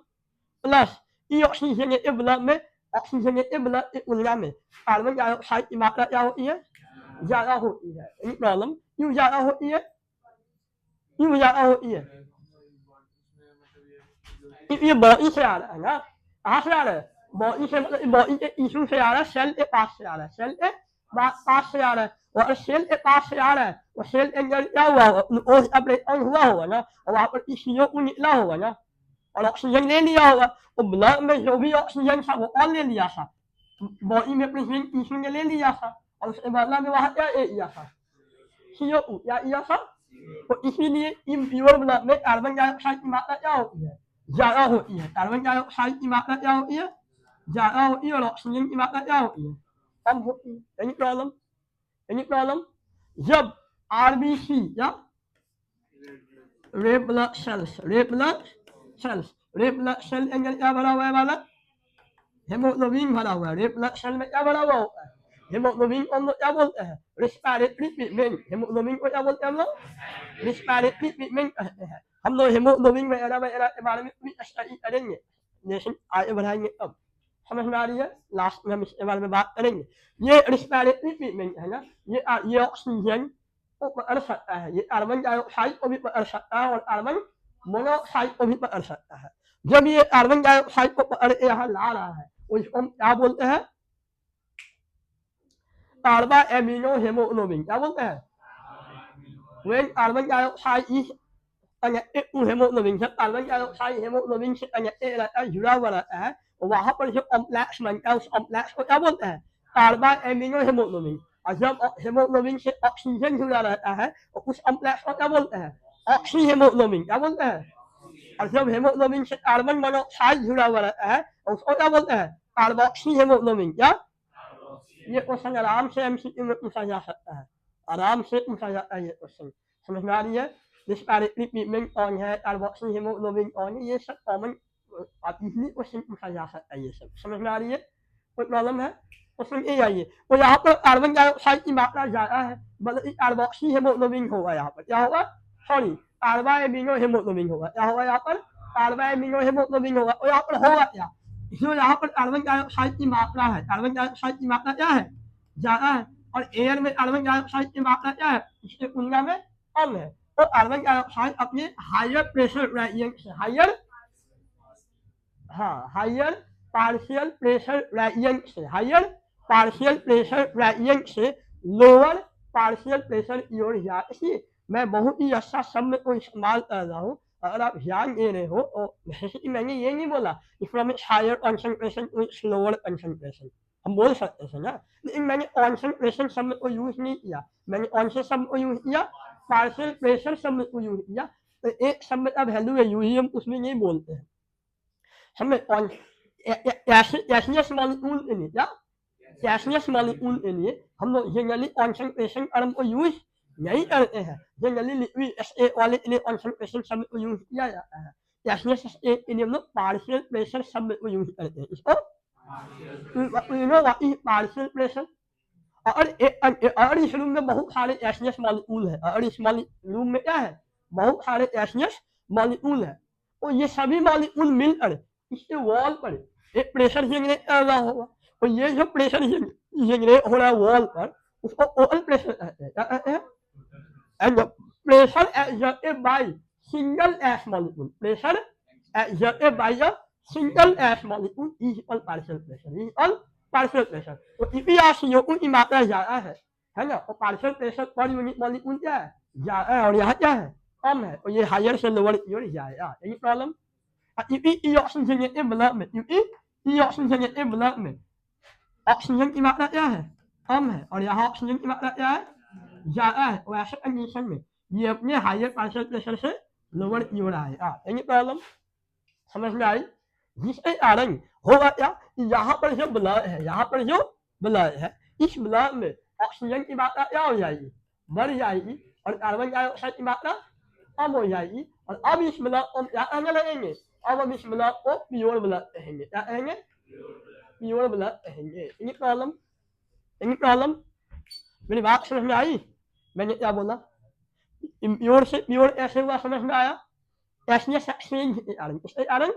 Plus deoxygenated blood में ऑक्सीजनेटेड ब्लड की तुलना में कार्बन डाइऑक्साइड की मात्रा क्या होती है, ज्यादा होती है। Any problem? क्यों ज्यादा होती है, क्यों ज्यादा होती है? ये बॉडी से आ रहा है ना, कहाँ से आ रहा है, बॉडी से, मतलब बॉडी के टिश्यू से आ रहा है, सेल के पास से आ रहा है, सेल के पास से आ रहा है, और सेल के पास से आ रहा है तो सेल के अंदर क्या हुआ होगा, ग्लूकोज का ब्रेकडाउन हुआ होगा ना, और वहाँ पर CO2 निकला होगा ना, और ऑक्सीजन ले लिया होगा, तो ब्लड में जो भी ऑक्सीजन था वो और ले लिया था, बॉडी में प्रेजेंट टिश्यू ने ले लिया था, और उसके बदला में वहाँ क्या ले लिया था, CO2 क्या लिया था। तो इसीलिए इम्प्योर ब्लड में कार्बन डाइऑक्साइड की मात्रा क्या होती है, ज्यादा होती है, कार्बन डाइऑक्साइड की मात्रा क्या होती है, ज्यादा होती है, और ऑक्सीजन की मात्रा क्या होती है, कम होती है। Any problem? Any problem? जब आरबीसी या red blood cells, red blood cells, red blood cell अंदर क्या भरा हुआ है वाला, हेमोग्लोबिन भरा हुआ है, रेड ब्लड सेल में क्या भरा हुआ होता है, हेमोग्लोबिन को हम लोग क्या बोलते हैं, रेस्पिरेटरी पिगमेंट, हेमोग्लोबिन को क्या बोलते हैं हम लोग, रेस्पिरेटरी पिगमेंट कहते हैं। हम लोग हेमोग्लोबिन वगैरह वगैरह के बारे में भी स्टडी करेंगे, लेकिन आगे बढ़ाएंगे तब, समझ में आ रही है, लास्ट में हम इसके बारे में बात करेंगे। ये रेस्पिरेटरी पिगमेंट है ना, ये ऑक्सीजन को पकड़ सकता है, ये कार्बन डाइऑक्साइड को भी पकड़ सकता है, और कार्बन मोनोऑक्साइड को भी पकड़ सकता है। जब ये कार्बन डाइऑक्साइड को पकड़ के यहाँ ला रहा है, उसको हम क्या बोलते हैं, कार्बा एमिनो हेमोग्लोबिन, क्या बोलते हैं, when carbon dioxide is connected to hemoglobin, जब कार्बन डाइऑक्साइड हेमोग्लोबिन से कनेक्टेड रहता है, जुड़ा हुआ रहता है, वहां पर जो कॉम्प्लेक्स बनता है, उस कॉम्प्लेक्स को क्या बोलते हैं, कार्बा एमिनो हेमोग्लोबिन। और जब हेमोग्लोबिन से ऑक्सीजन जुड़ा रहता है तो उस कॉम्प्लेक्स को क्या बोलते हैं, ऑक्सी हेमोग्लोबिन, क्या बोलते हैं। और जब हेमोग्लोबिन से कार्बन मोनोऑक्साइड जुड़ा हुआ रहता है तो उसको क्या बोलते हैं, कार्बोक्सी हेमोग्लोबिन। क्या, ये क्वेश्चन आराम से एमसीक्यू में पूछा जा सकता है, आराम से पूछा जाता है ये क्वेश्चन, समझ में आ रही है। डिस्पैरिटी ट्रीटमेंट कौन है, कार्बोक्सी हेमोग्लोबिन कौन है, ये सब कॉमन इजीली क्वेश्चन पूछा जा सकता है, ये सब समझ में आ रही है, कोई प्रॉब्लम है। क्वेश्चन ये आइए, तो यहाँ पर कार्बन डाइऑक्साइड की मात्रा ज्यादा है, मतलब कार्बोक्सी हेमोग्लोबिन होगा, यहाँ पर क्या होगा, सॉरी कार्बा एमिनो हेमोग्लोबिन होगा, क्या होगा यहाँ पर, कार्बा एमिनो हेमोग्लोबिन होगा। और यहाँ पर होगा क्या, जो यहाँ पर कार्बन डाइऑक्साइड की मात्रा है, कार्बन डाइऑक्साइड की मात्रा क्या है, ज्यादा है, और एयर में कार्बन डाइऑक्साइड की मात्रा क्या है, इसकी तुलना में कम है। तो कार्बन डाइऑक्साइड अपने हायर प्रेशर ग्रेडियंट से, हायर, हाँ हायर पार्शियल प्रेशर ग्रेडियंट से, हायर पार्शियल प्रेशर ग्रेडियंट से लोअर पार्शियल प्रेशर की ओर जाती। मैं बहुत ही अच्छा शब्द को इस्तेमाल कर रहा हूँ, अगर आप ध्यान दे रहे हो तो मैंने ये नहीं बोला from higher concentration to lower concentration, हम बोल सकते थे ना, लेकिन मैंने कॉन्सेंट्रेशन शब्द को यूज नहीं किया, मैंने कौन से शब्द को यूज किया, पार्शियल प्रेशर शब्द को यूज किया। तो एक शब्द का वैल्यू है, यूज हम उसमें नहीं बोलते हैं, हमें गैसियस मॉलिक्यूल के लिए, क्या गैसियस मॉलिक्यूल के लिए हम लोग जनरली कॉन्सेंट्रेशन टर्म को यूज नहीं करते हैं, जनरली लिक्विड स्टेट वाले के लिए कॉन्सेंट्रेशन शब्द को यूज किया जाता है, गैसियस स्टेट के लिए हम लोग पार्शियल प्रेशर शब्द को यूज करते हैं। इसको पार्शियल प्रेशर, और इस रूम में बहुत सारे गैसियस मॉलिक्यूल है, और इस रूम में क्या है, बहुत सारे गैसियस मॉलिक्यूल है, तो ये सभी मॉलिक्यूल मिलकर इसके वॉल पर एक प्रेशर जनरेट कर रहा होगा, तो ये जो प्रेशर जनरेट हो रहा है वॉल पर, उसको ओपन प्रेशर कहते हैं, क्या कहते हैं, and pressure exerted by single S molecule, pressure exerted by a single S molecule is equal partial pressure, is equal partial pressure. तो CO2 की मात्रा ज्यादा है ना, तो partial pressure per unit molecule क्या है, ज्यादा है, और यहाँ क्या है, कम है, तो ये हायर से लोअर की ओर जाएगा। यही प्रॉब्लम, ऑक्सीजनेटेड ब्लड में, क्योंकि ऑक्सीजनेटेड ब्लड में ऑक्सीजन की मात्रा क्या है, कम है, और यहाँ ऑक्सीजन की मात्रा क्या है, ज्यादा है, तो ऐसे कंडीशन में ये अपने हायर पार्शियल प्रेशर से लोअर की ओर आएगा। एनी प्रॉब्लम, समझ में आई। जिसके कारण होगा क्या, यहाँ पर जो ब्लड है, यहाँ पर जो ब्लड है, इस ब्लड में ऑक्सीजन की मात्रा क्या हो जाएगी, बढ़ जाएगी, और कार्बन डाइऑक्साइड की मात्रा कम हो जाएगी, और अब इस ब्लड को क्या कहने लगेंगे, अब हम इस ब्लड को प्योर ब्लड कहेंगे, क्या कहेंगे, प्योर ब्लड कहेंगे। Any problem, any problem? मेरी बात समझ में आई? मैंने क्या बोला? इम्प्योर से प्योर कैसे हुआ समझ में आया? एसनेस एक्सचेंज के कारण, किसके कारण?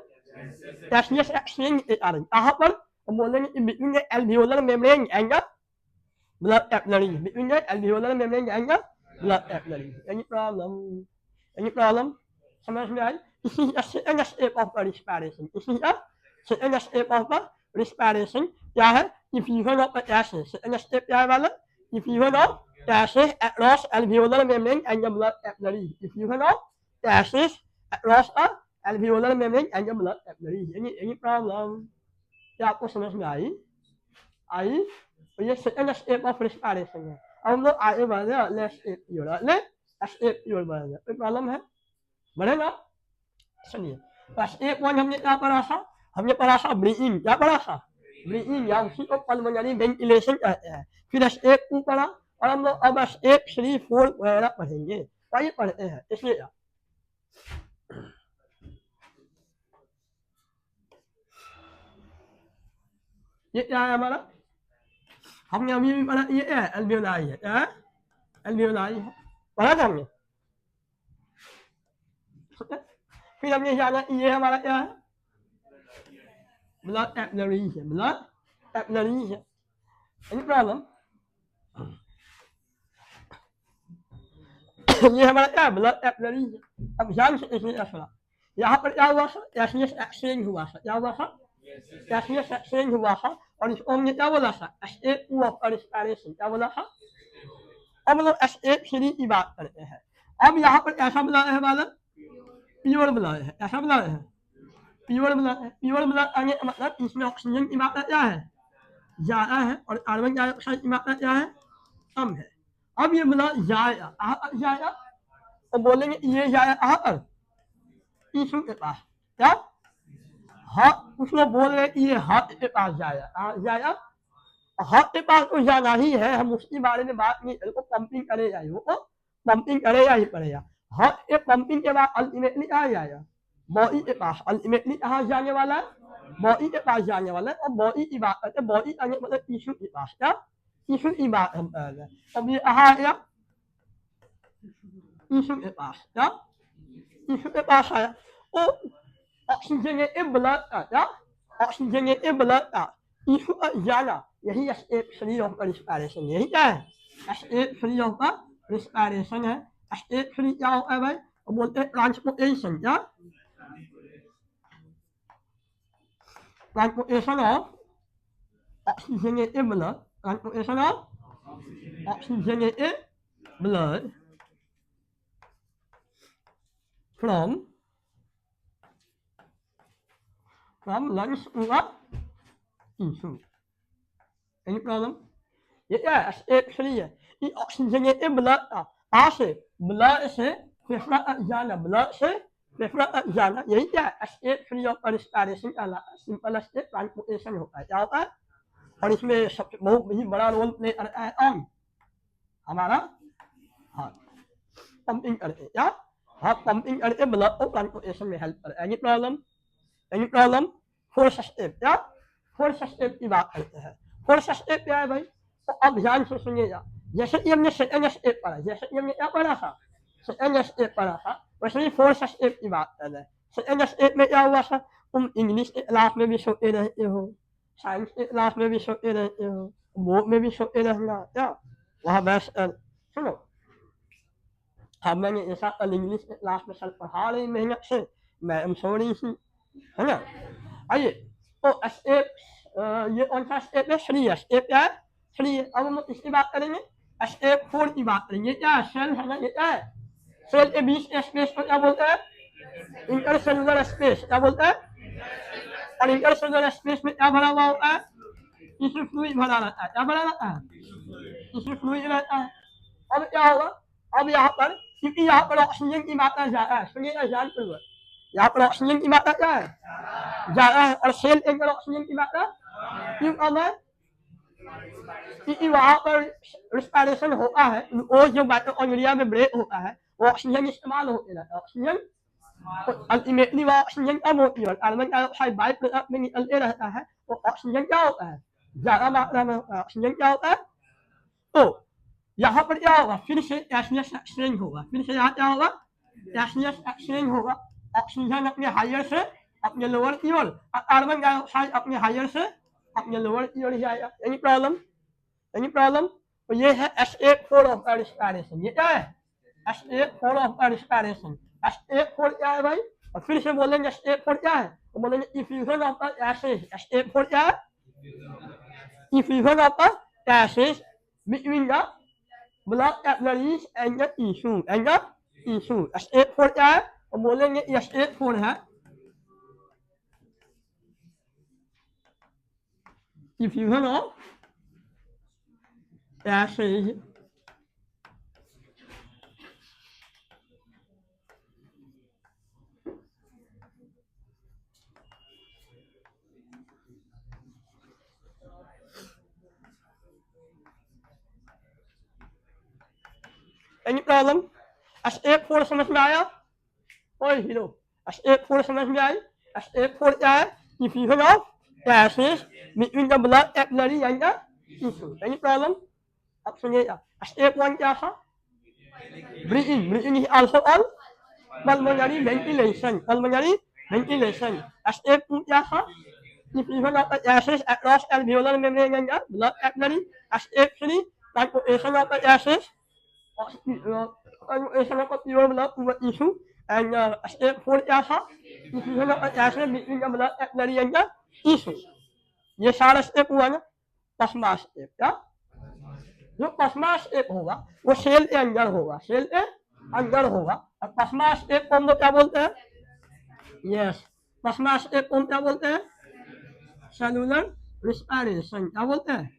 एसनेस एक्सचेंज के कारण। कहाँ पर? हम बोलेंगे between the alveolar membrane and the blood capillary, between the alveolar membrane and the blood capillary. Any problem? Any problem? समझ में आई? This is a second step of respiration. This is a second step of respiration. क्या है? Diffusion of gases. Second step क्या है वाला? Diffusion of gases across alveolar membrane and the blood capillary. Diffusion of gases across a alveolar membrane and the blood capillary. Any problem? क्या आपको समझ में आई? आई? तो ये सेकंड स्टेप ऑफ रिस्पायरेशन है। अब हम लोग आगे बढ़ रहे हैं, लेट्स स्टेप की ओर, लेट्स स्टेप की ओर बढ़ रहे हैं। कोई प्रॉब्लम है? बढ़ेगा? चलिए, तो स्टेप 1 हमने क्या पढ़ा था? हमने पढ़ा था ब्रीथिंग। क्या पढ़ा था? ब्रीथिंग, या उसी को पल्मोनरी वेंटिलेशन कहते हैं। फिर स्टेप 2 पढ़ा, और हम लोग अब स्टेप 3, 4 वगैरह पढ़ेंगे। वही पढ़ते हैं, इसलिए ये क्या है हमारा? हमने अभी भी पढ़ा, ये है एल्वियोलाई है। क्या है? एल्वियोलाई है, पढ़ा था हमने। फिर हमने जाना, ये हमारा क्या है? ब्लड कैपिलरी है, ब्लड कैपिलरी है। Any problem? ये हमारा क्या है? ब्लड कैपिलरी है। अब ध्यान से इसमें ऐसा, यहाँ पर क्या हुआ था? गैसियस एक्सचेंज हुआ था। क्या हुआ था? गैसियस एक्सचेंज हुआ था, और इसको हमने क्या बोला था? Step 2 of respiration. क्या बोला था? अब लोग स्टेप 3 की बात करते हैं। अब यहाँ पर ऐसा ब्लड है हमारा, प्योर ब्लड है। ऐसा ब्लड है, प्योर ब्लड है। प्योर ब्लड आने का मतलब इसमें ऑक्सीजन की मात्रा क्या है? ज़्यादा है, और कार्बन डाइऑक्साइड की मात्रा क्या है? कम है। अब ये ब्लड जाएगा, कहाँ पर जाएगा? तो बोलेंगे ये जाएगा कहाँ पर? टिश्यू के पास। क्या? हार्ट, कुछ लोग बोल रहे कि ये हार्ट के पास जाएगा। कहाँ जाएगा? हार्ट के पास तो जाना ही है, हम उसके बारे में बात नहीं करें। वो पंपिंग करेगा ही, वो पंपिंग करेगा ही करेगा। हार्ट के पंपिंग के बाद अल्टीमेटली कहाँ जाएगा? बॉडी के पास। अल्टीमेटली कहाँ जाने वाला है? बॉडी के पास जाने वाला है। और बॉडी की बात करते हैं, बॉडी आने मतलब टिश्यू के पास। क्या? टिश्यू की बात हम कर रहे हैं। अब ये कहाँ आया? टिश्यू के पास। क्या? टिश्यू के पास आया। तो ऑक्सीजनेटेड ब्लड का, क्या? ऑक्सीजनेटेड ब्लड का टिश्यू पर जाना, यही स्टेप 3 ऑफ रिस्पायरेशन। यही क्या है? स्टेप 3 ऑफ रिस्पायरेशन है। स्टेप 3 क्या होता है भाई? बोलते हैं ट्रांसपोर्टेशन। क्या? Transportation of oxygenated blood, transportation of oxygenated blood from lungs to the tissue. Any problem? ये क्या है? स्टेप 3 है। ये ऑक्सीजनेटेड ब्लड का कहाँ से? ब्लड से फेफड़ा तक जाना, ब्लड से फेफड़ा तक जाना, यही क्या है? स्टेप 3 ऑफ रिस्पायरेशन का सिंपल स्टेप ट्रांसपोर्टेशन होता है। क्या होता है? और इसमें सबसे बहुत ही बड़ा रोल प्ले करता है कौन? हमारा हार्ट। पंपिंग करके, क्या? हार्ट पंपिंग करके ब्लड को ट्रांसपोर्टेशन में हेल्प करे। Any problem? Any problem? Fourth step. क्या? फोर्थ स्टेप की बात करते हैं। फोर्थ स्टेप क्या है भाई? तो अब ध्यान से सुनिएगा। जैसे कि हमने सेकंड स्टेप पढ़ा, जैसे कि हमने क्या पढ़ा था? सेकंड स्टेप पढ़ा था, वैसे ही फोर्थ स्टेप की बात कर रहे हैं। सेकंड स्टेप में क्या हुआ था? तुम इंग्लिश के क्लास में भी सोते रहते हो, साइंस के क्लास में भी सोते रहते हो, बोर्ड में भी सोते रहना। क्या? वहाँ बैठ कर सुनो, अब मैंने ऐसा कल इंग्लिश के क्लास में सर पढ़ा रही मेहनत से, मैडम सो रही थी, है ना? आइए, तो स्टेप, ये कौन सा स्टेप है? 3 है। स्टेप क्या है? 3 है। अब हम इसकी बात करेंगे, स्टेप 4 की बात करेंगे। क्या है? सेल है ना, ये क्या है? सेल के बीच के स्पेस को क्या बोलते हैं? Intercellular space. क्या बोलते हैं? और इंटरसेलुलर स्पेस में क्या भरा हुआ होता है? टिश्यू फ्लूइड भरा रहता है। क्या भरा रहता है? टिश्यू फ्लूइड रहता है। अब क्या होगा? अब यहाँ पर, क्योंकि यहाँ पर ऑक्सीजन की मात्रा ज्यादा है, सुनिएगा ध्यान पूर्वक, यहाँ पर ऑक्सीजन की मात्रा क्या है? ज्यादा है। और सेल के अंदर ऑक्सीजन की मात्रा क्यों कम है? क्योंकि वहां पर रिस्पायरेशन होता है, वो जो माइटोकॉन्ड्रिया में ब्रेक होता है, वो ऑक्सीजन इस्तेमाल होते रहता है। ऑक्सीजन अल्टीमेटली वह ऑक्सीजन कम होती है, कार्बन डाइऑक्साइड बाई प्रोडक्ट में निकलते रहता है, तो ऑक्सीजन क्या होता है? ज्यादा मात्रा में होता है। ऑक्सीजन क्या होता है? तो यहाँ पर क्या होगा, फिर से गैसियस एक्सचेंज होगा, फिर से यहाँ क्या होगा, गैसियस एक्सचेंज होगा। ऑक्सीजन अपने हायर से अपने लोअर की ओर, कार्बन डाइऑक्साइड अपने हायर से अपने लोअर की ओर जाएगा। Any problem, any problem? तो ये है SA4 ऑफ रेस्पिरेशन। ये क्या है, SA4 ऑफ रेस्पिरेशन। SA4 क्या है भाई, और फिर से बोलेंगे SA4 क्या है, तो बोलेंगे effusion of the gases. SA4 क्या है, effusion of the gases between the blood capillaries and the tissue, and the tissue। SA4 क्या है, तो बोलेंगे SA4 है diffusion of gases any problem? SA4 समझ में आया, ओए हीरो, SA4 समझ में आई। SA4 क्या है, diffusion of gases between the blood capillary and the tissue। any problem? अब सुनिएगा, SA1 क्या था, breathing, breathing is also on pulmonary ventilation, pulmonary ventilation। SA2 क्या था, diffusion of the gases across alveolar membrane and the blood capillary। SA3 transportation of the gases, transportation of the pure blood to the tissue। and SA4 क्या था, diffusion of the gases between the blood capillary and the tissue। ये सारा step हुआ ना, पसमा step. क्या, जो पसमा step होगा वो सेल के अंदर होगा, सेल के अंदर होगा। और पसमा स्टेप को हम लोग क्या बोलते हैं, यस, पसमा स्टेप को हम क्या बोलते हैं, सेलुलर रिस्पिरेशन। क्या बोलते हैं,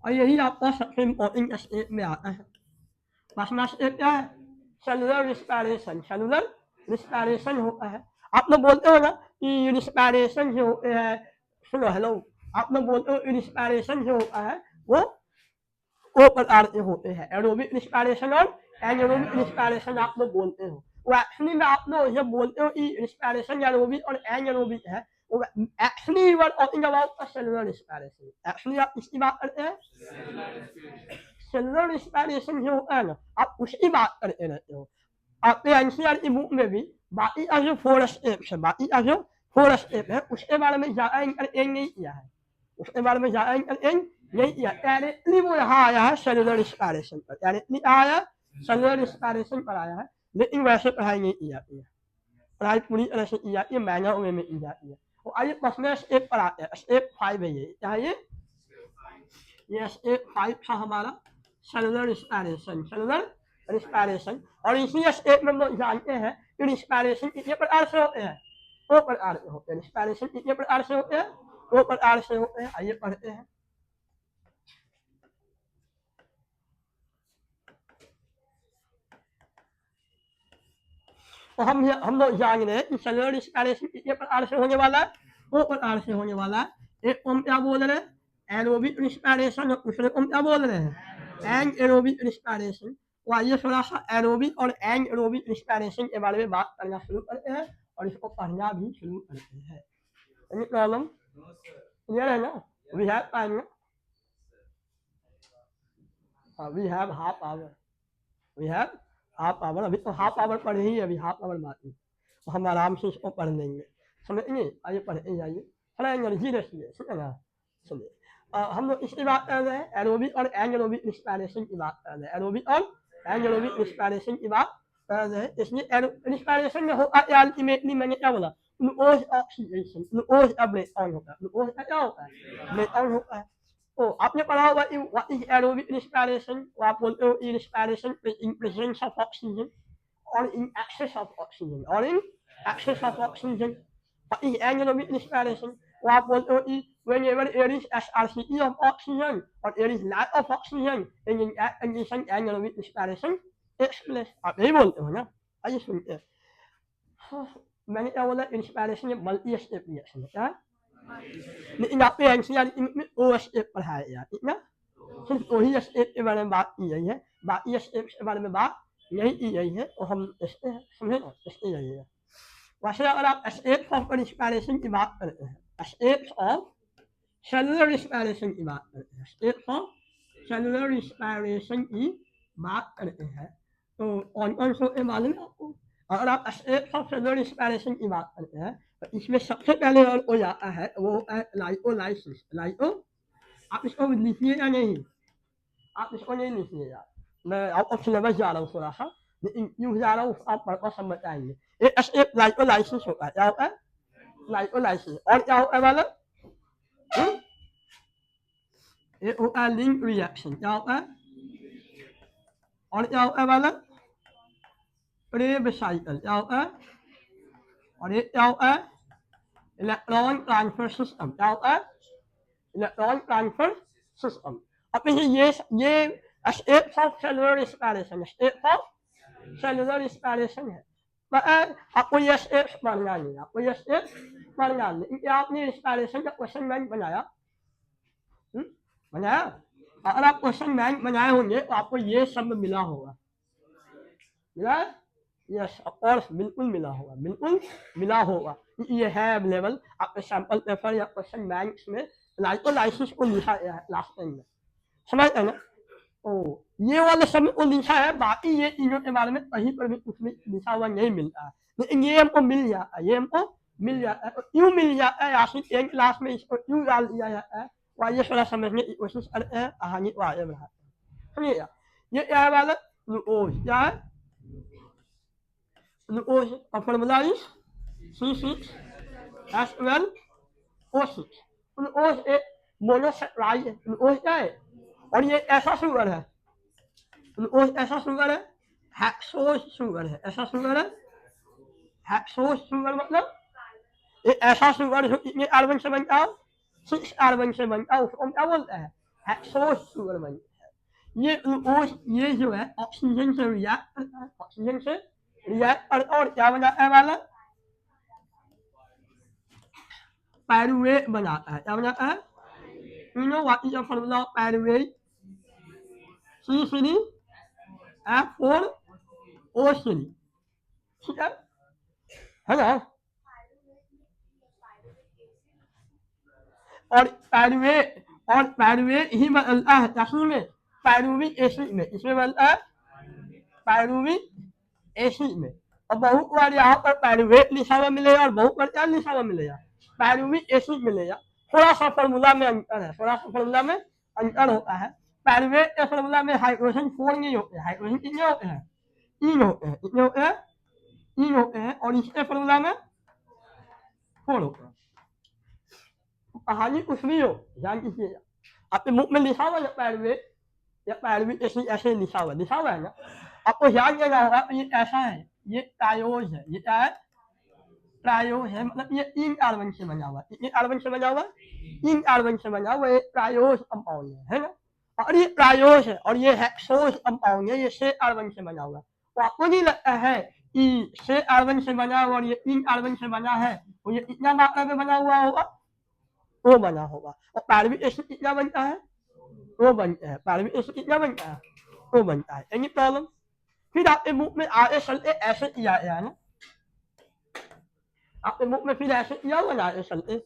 और यही आपका सबसे इम्पोर्टेंट स्टेप में आता है। पसमा स्टेप क्या है, सेलुलर रिस्पिरेशन, सेलुलर रिस्पिरेशन होता है। आप लोग बोलते हो ना कि रिस्पिरेशन जो होते हैं, सुनो हेलो, आप लोग बोलते हो रिस्पिरेशन जो होता है वो दो प्रकार के होते हैं, एरोबिक रिस्पिरेशन और एनारोबिक रिस्पिरेशन आप लोग बोलते हो। वो एक्चुअली में आप लोग जब बोलते हो कि रिस्पिरेशन एरोबिक और एनारोबिक है, वो actually you are talking about cellular respiration. Actually आप किसकी बात करते हैं, सेलुलर रिस्पिरेशन जो होता है ना, आप उसकी बात करते रहते हो। आपके एनसीआर की बुक में भी बाकी का जो 4 स्टेप्स है, बाकी का जो 4 स्टेप है उसके बारे में ज़्यादा इंटरटेन नहीं किया है, उसके बारे में ज़्यादा इंटरटेन नहीं किया। डायरेक्टली वो यहाँ आया है सेलुलर रिस्पिरेशन पर, डायरेक्टली आया है सेलुलर रिस्पिरेशन पर आया है। लेकिन वैसे पढ़ाई नहीं की जाती है, पढ़ाई पूरी तरह से की जाती है, मैनर वे में की जाती है। तो आइए फर्स्ट स्टेप पर आते हैं, स्टेप 5 है ये, क्या है ये स्टेप 5 था हमारा, सेलुलर रिस्पिरेशन, सेलुलर रिस्पिरेशन। और इसी स्टेप में हम लोग जानते हैं कि रिस्पिरेशन कितने प्रकार से होते हैं, 2 प्रकार के होते हैं। रिस्पिरेशन कितने प्रकार से होते हैं, 2 प्रकार से होते हैं। आइए पढ़ते हैं। तो हम लोग जान रहे हैं कि सेलुलर रिस्पिरेशन कितने प्रकार से होने वाला है, 2 प्रकार से होने वाला है। एक को हम क्या बोल रहे हैं, एरोबिक रिस्पिरेशन, और दूसरे को हम क्या बोल रहे हैं, एनएरोबिक रिस्पिरेशन। तो आइए थोड़ा सा एरोबिक और एनएरोबिक रिस्पिरेशन के बारे में बात करना शुरू करते हैं और इसको पढ़ना भी शुरू करते हैं। एनी प्रॉब्लम, क्लियर है ना, वी हैव टाइम ना, we have half hour, we have half hour, अभी तो हाफ आवर पढ़े ही, अभी हाफ आवर बाकी, तो हम आराम से इसको पढ़ लेंगे, समझेंगे। आइए पढ़ते जाइए, थोड़ा एनर्जी रखिए, ठीक है ना। चलिए हम लोग इसकी बात कर रहे हैं, एरोबिक और एनएरोबिक रिस्पिरेशन की बात कर रहे हैं, एरोबिक और एनएरोबिक रिस्पिरेशन की बात कर रहे हैं। इसलिए रिस्पिरेशन में होता है अल्टीमेटली, मैंने क्या बोला, ग्लूकोज ऑक्सीडेशन, ग्लूकोज का ब्रेक डाउन होता है, ग्लूकोज का क्या होता है, ब्रेक डाउन होता है। तो आपने पढ़ा होगा कि व्हाट इज एरोबिक रिस्पिरेशन, तो आप बोलते हो कि respiration in presence of oxygen और इन एक्सेस ऑफ ऑक्सीजन, और in excess of oxygen. What is anaerobic respiration, तो आप बोलते हो कि whenever there is scarcity of oxygen or there is lack of oxygen in that condition anaerobic respiration takes place। आप यही बोलते हो ना। आइए सुनते हैं, मैंने क्या बोला, इंस्पायरेशन में मल्टी स्टेप रिएक्शन है, क्या, लेकिन आपके एनसीआर में 2 स्टेप पढ़ाया गया, ठीक ना, सिर्फ वही स्टेप के बारे में बात की गई है, बाकी स्टेप के बारे में बात नहीं की गई है। तो हम इसके समझे ना, इसके जाइएगा। वैसे अगर आप स्टेप्स ऑफ रिस्पिरेशन की बात करते हैं, स्टेप्स ऑफ सेलुलर रिस्पिरेशन की बात करते हैं, स्टेप ऑफ सेलुलर रिस्पायरेशन की बात करते हैं तो कौन-कौन से होते हैं मालूम है आपको? अगर आप स्टेप ऑफ सेलुलर रिस्पायरेशन की बात करते हैं तो इसमें सबसे पहले वर्ड हो जाता है वो है लाइकोलाइसिस। लाइको आप इसको लिखिएगा नहीं, आप इसको नहीं लिखिएगा। मैं आउट ऑफ सिलेबस जा रहा हूँ थोड़ा-सा, लेकिन क्यों जा रहा हूँ आप पढ़कर समझ आएँगे। एक स्टेप लाइकोलाइसिस होता है, क्या होता है? लाइकोलाइसिस। और क्या होता है मालूम? एक होता है लिंक रिएक्शन, क्या होता है? और क्या होता है मालूम? क्रेब साइकिल, क्या होता है? और ये क्या होता है? इलेक्ट्रॉन ट्रांसफर सिस्टम, क्या होता है? Electron transfer system. अब ये step of cellular respiration, step of cellular respiration है। पर आपको ये स्टेप्स पढ़ना नहीं, आपको ये स्टेप्स पढ़ना नहीं। क्या आपने रिस्पायरेशन का क्वेश्चन बैंक बनाया? बनाया? अगर आप क्वेश्चन बैंक बनाए होंगे तो आपको ये शब्द मिला होगा। मिला? यस ऑफ कोर्स, बिल्कुल मिला होगा, बिल्कुल मिला होगा। ये है अवेलेबल आपके सैंपल पेपर या क्वेश्चन बैंक्स में लाइकोलाइसिस को लिखा गया है लास्ट टाइम में, समझ है ना? तो ये वाले शब्द को लिखा है, बाकी ये चीजों के बारे में कहीं पर भी कुछ भी लिखा हुआ नहीं मिलता है, लेकिन ये हमको मिल जाता है, ये हमको मिल जाता है। तो क्यों मिल जाता है या फिर 10 क्लास में इसको क्यों डाल दिया जाता है, आइए थोड़ा समझने की कोशिश करते हैं, कहानी को आगे बढ़ाते हैं। समझिएगा, ये क्या है वाला ग्लूकोज, क्या है? ग्लूकोज का फॉर्मूला इज C6H12O6। ग्लूकोज एक मोनोसेक्राइड है, ग्लूकोज क्या है? और ये ऐसा शुगर है, ग्लूकोज ऐसा शुगर है, हेक्सोज शुगर है, ऐसा शुगर है, हेक्सोज शुगर मतलब एक ऐसा शुगर जो कितने कार्बन से बनता है? 6 कार्बन से बनता है, उसको क्या बोलते हैं? हेक्सोज शुगर बनता है। ये ग्लूकोज ये जो है ऑक्सीजन से रिएक्ट करता है, ऑक्सीजन से रिएक्ट करता है और क्या बनाता है वाला? पायरुवेट बनाता है। क्या बनाता है? You know what is the formula of pyruvate? C3F4O3, ठीक है ना? और पायरुवेट ही बदलता है किसमें में? पायरुविक एसिड में। इसमें बनता है पायरुविक एसिड में। और बहुत बार यहाँ पर पायरुवेट लिखा हुआ मिलेगा और बहुत बार क्या लिखा हुआ मिलेगा? पायरुविक एसिड मिलेगा। थोड़ा सा फॉर्मूला में अंतर है, थोड़ा सा फॉर्मूला में अंतर होता है। पायरुवेट के फॉर्मूला में हाइड्रोजन 4 नहीं होते हैं, हाइड्रोजन कितने होते हैं? 3 होते हैं। कितने होते हैं? 3 होते हैं। और इसके फॉर्मूला में 4 होते हैं। कहानी कुछ भी हो, ध्यान कीजिएगा, आपके मुख में लिखा हुआ है पायरुवेट या पायरुविक एसिड ऐसे लिखा हुआ है ना, आपको ध्यान देना होगा। ये ऐसा है, ये ट्रायोज है, ये क्या है? ट्रायोज है, मतलब ये 3 कार्बन से बना हुआ। कितने कार्बन से बना हुआ? 3 कार्बन से बना हुआ। ये ट्रायोज कंपाउंड है ना? और ये ट्रायोज है और ये हेक्सोज कंपाउंड है, ये 6 कार्बन से बना हुआ। तो आपको नहीं लगता है कि 6 कार्बन से बना हुआ और ये 3 कार्बन से बना है तो ये कितना मात्रा में बना हुआ होगा? वो बना होगा। और पायरुविक एसिड कितना बनता है? वो बनता है। पायरुविक एसिड कितना बनता है? वो बनता है। Any problem? फिर आपके मुख में आगे चलते ऐसे किया गया है ना, आपके मुख में फिर ऐसे किया हुआ ना, आगे चलते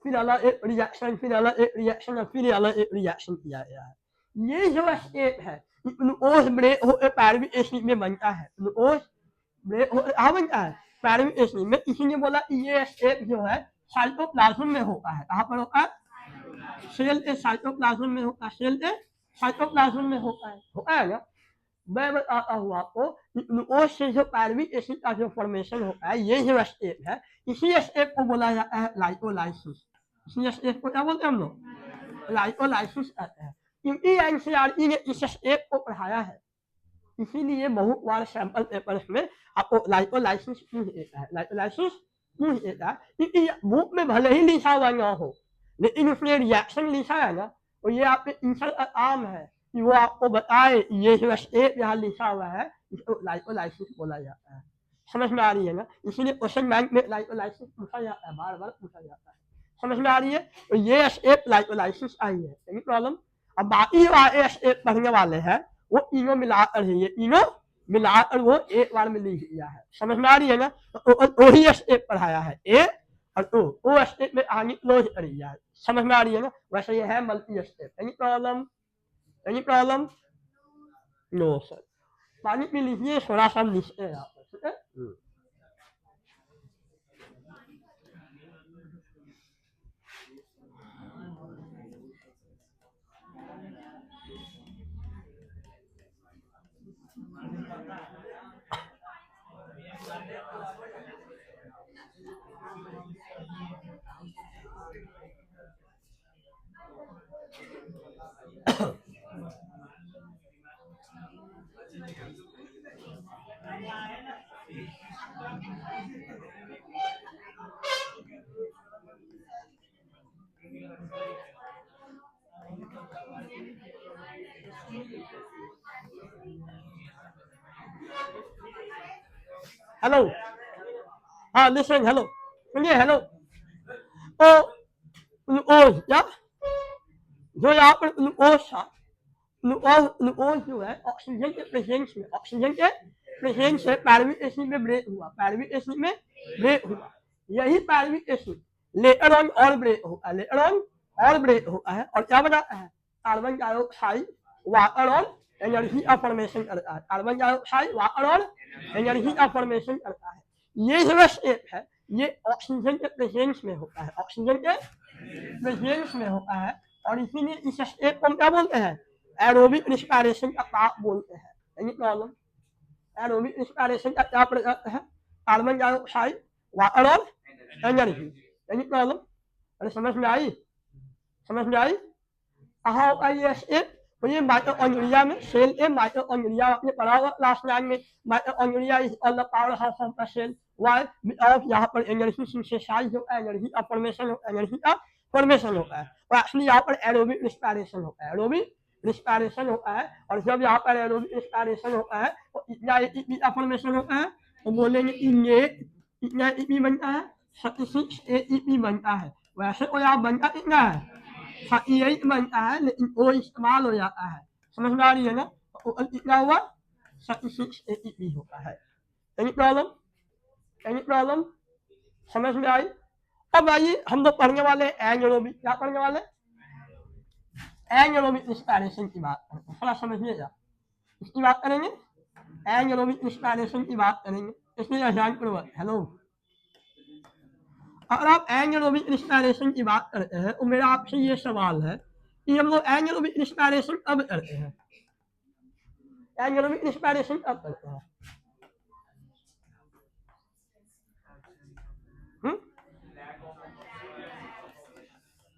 फिर अलग एक रिएक्शन, फिर अलग एक रिएक्शन और फिर अलग एक रिएक्शन किया गया है। ये जो स्टेप है ग्लूकोज ब्रेक होकर पायरुविक एसिड में बनता है। ग्लूकोज ब्रेक होकर कहाँ बनता है? पायरुविक एसिड में। इसीलिए बोला कि ये स्टेप जो है साइटोप्लाज्म में होता है। कहाँ पर होता है? सेल के साइटोप्लाज्म में होता है, सेल के साइटोप्लाज्म में होता है ना? मैं बताता हूँ आपको ग्लूकोज से जो पायरुविक एसिड का जो फॉर्मेशन होता है, ये जो स्टेप है, इसी स्टेप को बोला जाता है लाइकोलाइसिस। इसी स्टेप को क्या बोलते हैं हम लोग? लाइकोलाइसिस कहते हैं। क्योंकि एनसीईआरटी ने इस स्टेप को पढ़ाया है, इसीलिए बहुत बार सैंपल पेपर्स में आपको लाइकोलाइसिस पूछ देता है, लाइकोलाइसिस पूछ देता है। क्योंकि बुक में भले ही लिखा हुआ ना हो, लेकिन उसने रिएक्शन लिखा है ना, तो ये आपके आंसर का काम है कि वो आपको बताए ये जो स्टेप यहाँ लिखा हुआ है इसको लाइकोलाइसिस बोला जाता है। समझ में आ रही है ना? इसीलिए क्वेश्चन बैंक में लाइकोलाइसिस पूछा जाता है, बार बार पूछा जाता है। समझ में आ रही है? तो ये स्टेप लाइकोलाइसिस आई है। Any problem? अब बाकी जो स्टेप पढ़ने वाले हैं वो तीनों मिलाकर है, ये तीनों मिलाकर वो एक बार में लिख दिया है। समझ में आ रही है ना? वही स्टेप पढ़ाया है, ए और ओ स्टेप में आगे क्लोज करी जाए, समझ में आ रही है ना? वैसे ये है multi step. Any problem? Any problem? No sir. पानी पी लीजिए, थोड़ा सा नीचे है यहाँ पर, ठीक है? हेलो, हाँ लिसन, हेलो सुनिए, हेलो। तो ग्लूकोज या जो यहाँ पर ग्लूकोज था, ग्लूकोज जो है ऑक्सीजन के प्रेजेंस में, ऑक्सीजन के प्रेजेंस से पैरविक एसिड में ब्रेक हुआ, पैरविक एसिड में ब्रेक हुआ। यही पैरविक एसिड लेटर ऑन और ब्रेक होता है, लेटर ऑन और ब्रेक होता है, और क्या बनाता है? कार्बन डाइऑक्साइड वाटर और एनर्जी का फॉर्मेशन करता है, कार्बन डाइऑक्साइड वाटर और एनर्जी का फॉर्मेशन करता है। ये जो स्टेप है ये ऑक्सीजन के प्रेजेंस में होता है, ऑक्सीजन के प्रेजेंस में होता है, और इसीलिए इस स्टेप को क्या बोलते हैं? एरोबिक रिस्पायरेशन का पार्ट बोलते हैं। Any problem? एरोबिक रिस्पायरेशन का क्या प्रोडक्ट है? कार्बन डाइऑक्साइड वाटर और एनर्जी। Any problem? अरे समझ में आई? समझ में आई? कहाँ होता है ये स्टेप? तो ये माइटोकॉन्ड्रिया में, सेल के माइटोकॉन्ड्रिया आपने पढ़ा होगा क्लास 9 में। Mitochondria is all the powerhouse of the cell. Why? Because यहाँ पर एनर्जी सिंथेसाइज होता है, एनर्जी का फॉर्मेशन होता है, एनर्जी का फॉर्मेशन होता है, और एक्चुअली यहाँ पर एरोबिक रिस्पायरेशन होता है, एरोबिक रिस्पायरेशन होता है। और जब यहाँ पर एरोबिक रिस्पायरेशन होता है तो इतना एटीपी का फॉर्मेशन होता है, तो बोलेंगे इतना एटीपी बनता है, 36 एटीपी बनता है। वैसे तो यहाँ बनता कितना है? 38 बनता है, लेकिन वो इस्तेमाल हो जाता है, समझ में आ रही है ना? तो कितना हुआ? 36 एटीपी होता है। Any problem? Any problem? समझ में आई? अब आइए हम लोग पढ़ने वाले एनारोबिक, क्या पढ़ने वाले? एनारोबिक रिस्पायरेशन की बात करेंगे, थोड़ा समझिएगा, इसकी बात करेंगे, एनारोबिक रिस्पायरेशन की बात करेंगे, इसलिए ध्यान पूर्वक। हेलो, अगर आप एनारोबिक रिस्पायरेशन की बात करते हैं तो मेरा आपसे ये सवाल है कि हम लोग एनारोबिक रिस्पायरेशन कब करते हैं? एनारोबिक रिस्पायरेशन कब करते हैं?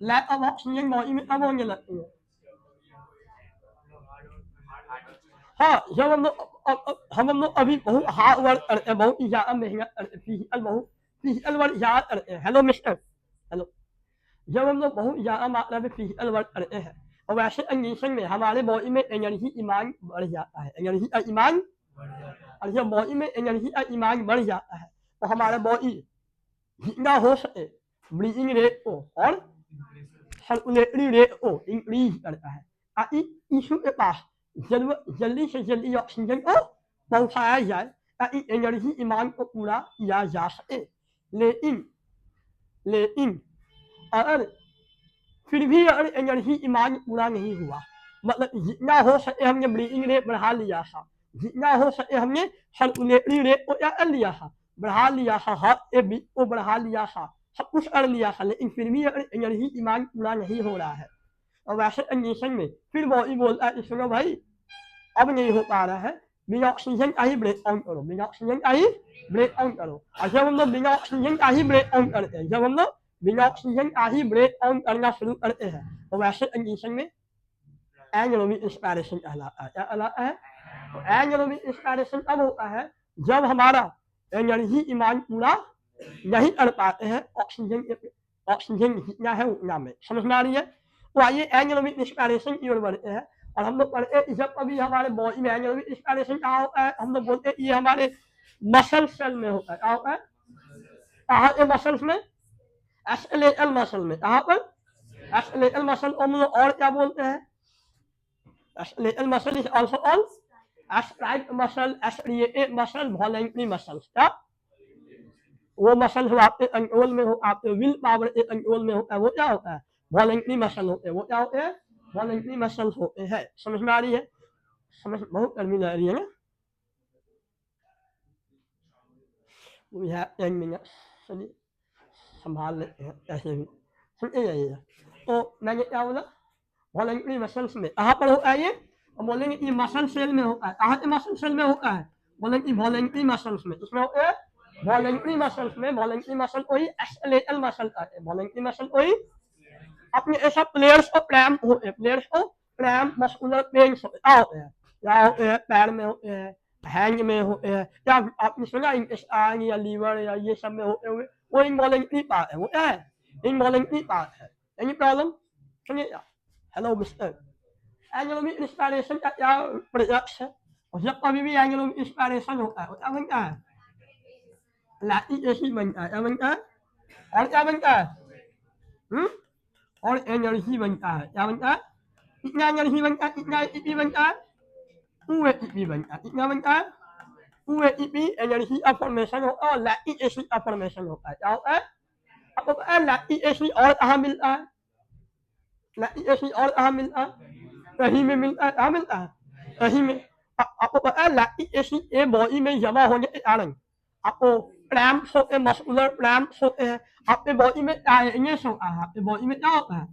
लैक ऑफ ऑक्सीजन बॉडी में कब होने लगती है? हाँ, जब हम लोग अभी बहुत हार्ड वर्क करते हैं, बहुत ही ज़्यादा मेहनत करते हैं, फिजिकल वर्क ज़्यादा करते हैं। Hello mister, hello. जब हम लोग बहुत ज़्यादा मात्रा में फिजिकल वर्क करते हैं और वैसे कंडीशन में हमारे बॉडी में एनर्जी डिमांड बढ़ जाता है, एनर्जी का डिमांड, और जब बॉडी में एनर्जी का डिमांड बढ़ जाता है तो हमारा बॉडी जितना हो सके ब्रीदिंग रेट को और सर्कुलेटरी रेट को इंक्रीज करता है, ताकि टिश्यू के पास जल्दी से जल्दी ऑक्सीजन को पहुंचाया जाए, ताकि एनर्जी डिमांड को पूरा किया जा सके। लेकिन लेकिन अगर फिर भी अगर एनर्जी डिमांड पूरा नहीं हुआ, मतलब जितना हो सके हमने ब्रीदिंग रेट बढ़ा लिया था, जितना हो सके हमने सर्कुलेटरी रेट को क्या कर लिया था? बढ़ा लिया था, हार्ट के बीट को बढ़ा लिया था, सब कुछ कर लिया था, लेकिन फिर भी अगर एनर्जी डिमांड पूरा नहीं हो रहा है और वैसे कंडीशन में फिर बॉडी बोलता है सुनो भाई अब नहीं हो पा रहा है, बिना ऑक्सीजन का ही ब्रेक ऑन करो, बिना ऑक्सीजन का ही ब्रेक ऑन करो। और जब हम लोग बिना ऑक्सीजन का ही ब्रेक ऑन करते हैं, जब हम लोग बिना ऑक्सीजन का ही ब्रेक ऑन करना शुरू करते हैं तो वैसे कंडीशन में एनारोबिक रिस्पायरेशन कहलाता है। क्या कहलाता है? तो एनारोबिक रिस्पायरेशन कब होता है? जब हमारा एनर्जी डिमांड पूरा नहीं कर पाते हैं ऑक्सीजन जितना है उतना में, समझ में आ रही है? तो आइए एनारोबिक रिस्पायरेशन की ओर बढ़ते हैं, और हम लोग पढ़ते हैं जब कभी हमारे बॉडी में एनारोबिक रिस्पायरेशन कहाँ होता है? हम लोग बोलते हैं ये हमारे मसल सेल में होता है। क्या होता है? कहाँ के मसल्स में? एस्केलेटल मसल में। कहाँ पर? एस्केलेटल मसल को हम लोग और क्या बोलते हैं? Skeletal muscle is also called ascribed muscle, associated muscle, voluntary muscles. क्या? वो मसल हो आपके कंट्रोल में हो, आपके विल पावर के कंट्रोल में होता है, वो क्या होता है? वॉलंटरी मसल होते हैं। वो क्या होते हैं? वॉलंटरी मसल होते हैं। समझ में आ रही है? समझ बहुत गर्मी लग रही है ना? We have 10 minutes, चलिए संभाल लेते हैं ऐसे भी, सुनते जाइएगा। तो मैंने क्या बोला? वॉलंटरी मसल्स में कहाँ पर होता है ये? हम बोलेंगे कि मसल सेल में होता है। कहाँ के मसल सेल में होता है? बोलेंगे वॉलंटरी मसल्स में। इसमें होते हैं वॉलंटरी मसल्स में। वॉलंटरी मसल को ही स्केलेटल मसल कहते हैं। वॉलंटरी मसल को ही अपने ऐसा प्लेयर्स को क्रैम्प होते हैं, प्लेयर्स को क्रैम्प मस्कुलर पेन्स क्या होते हैं? क्या होते हैं? पैर में होते हैं, हैंड में होते हैं, क्या आपने सुना इंटेस्टाइन या लीवर या ये सब में होते हुए? वो इनवॉलंटरी पार्ट है। वो क्या है? इनवॉलंटरी पार्ट है। Any problem? सुनिए, हेलो मिस्टर, एंगुलर इंस्पिरेशन का क्या प्रोजेक्ट है? और जब कभी भी एंगुलर इंस्पिरेशन होता है क्या बनता है? लैक्टिक एसिड बनता है। क्या बनता है? और क्या बनता है? हुँ? और एनर्जी बनता है। क्या बनता है? कितना एनर्जी बनता है? कितना एटीपी बनता है? 2 एटीपी बनता है। कितना बनता है? 2 एटीपी एनर्जी का फॉर्मेशन होता है और लैक्टिक एसिड का फॉर्मेशन होता है। क्या होता है? आपको पता है लैक्टिक एसिड और कहाँ मिलता है? लैक्टिक एसिड और कहाँ मिलता है? दही में मिलता है। कहाँ मिलता है? दही में। आपको पता है लैक्टिक एसिड ये बॉडी में जमा होने के कारण आपको क्रैम्प्स होते हैं, मस्कुलर क्रैम्प्स होते हैं, आपके बॉडी में टायर्डनेस होता है। आपके बॉडी में क्या होता है?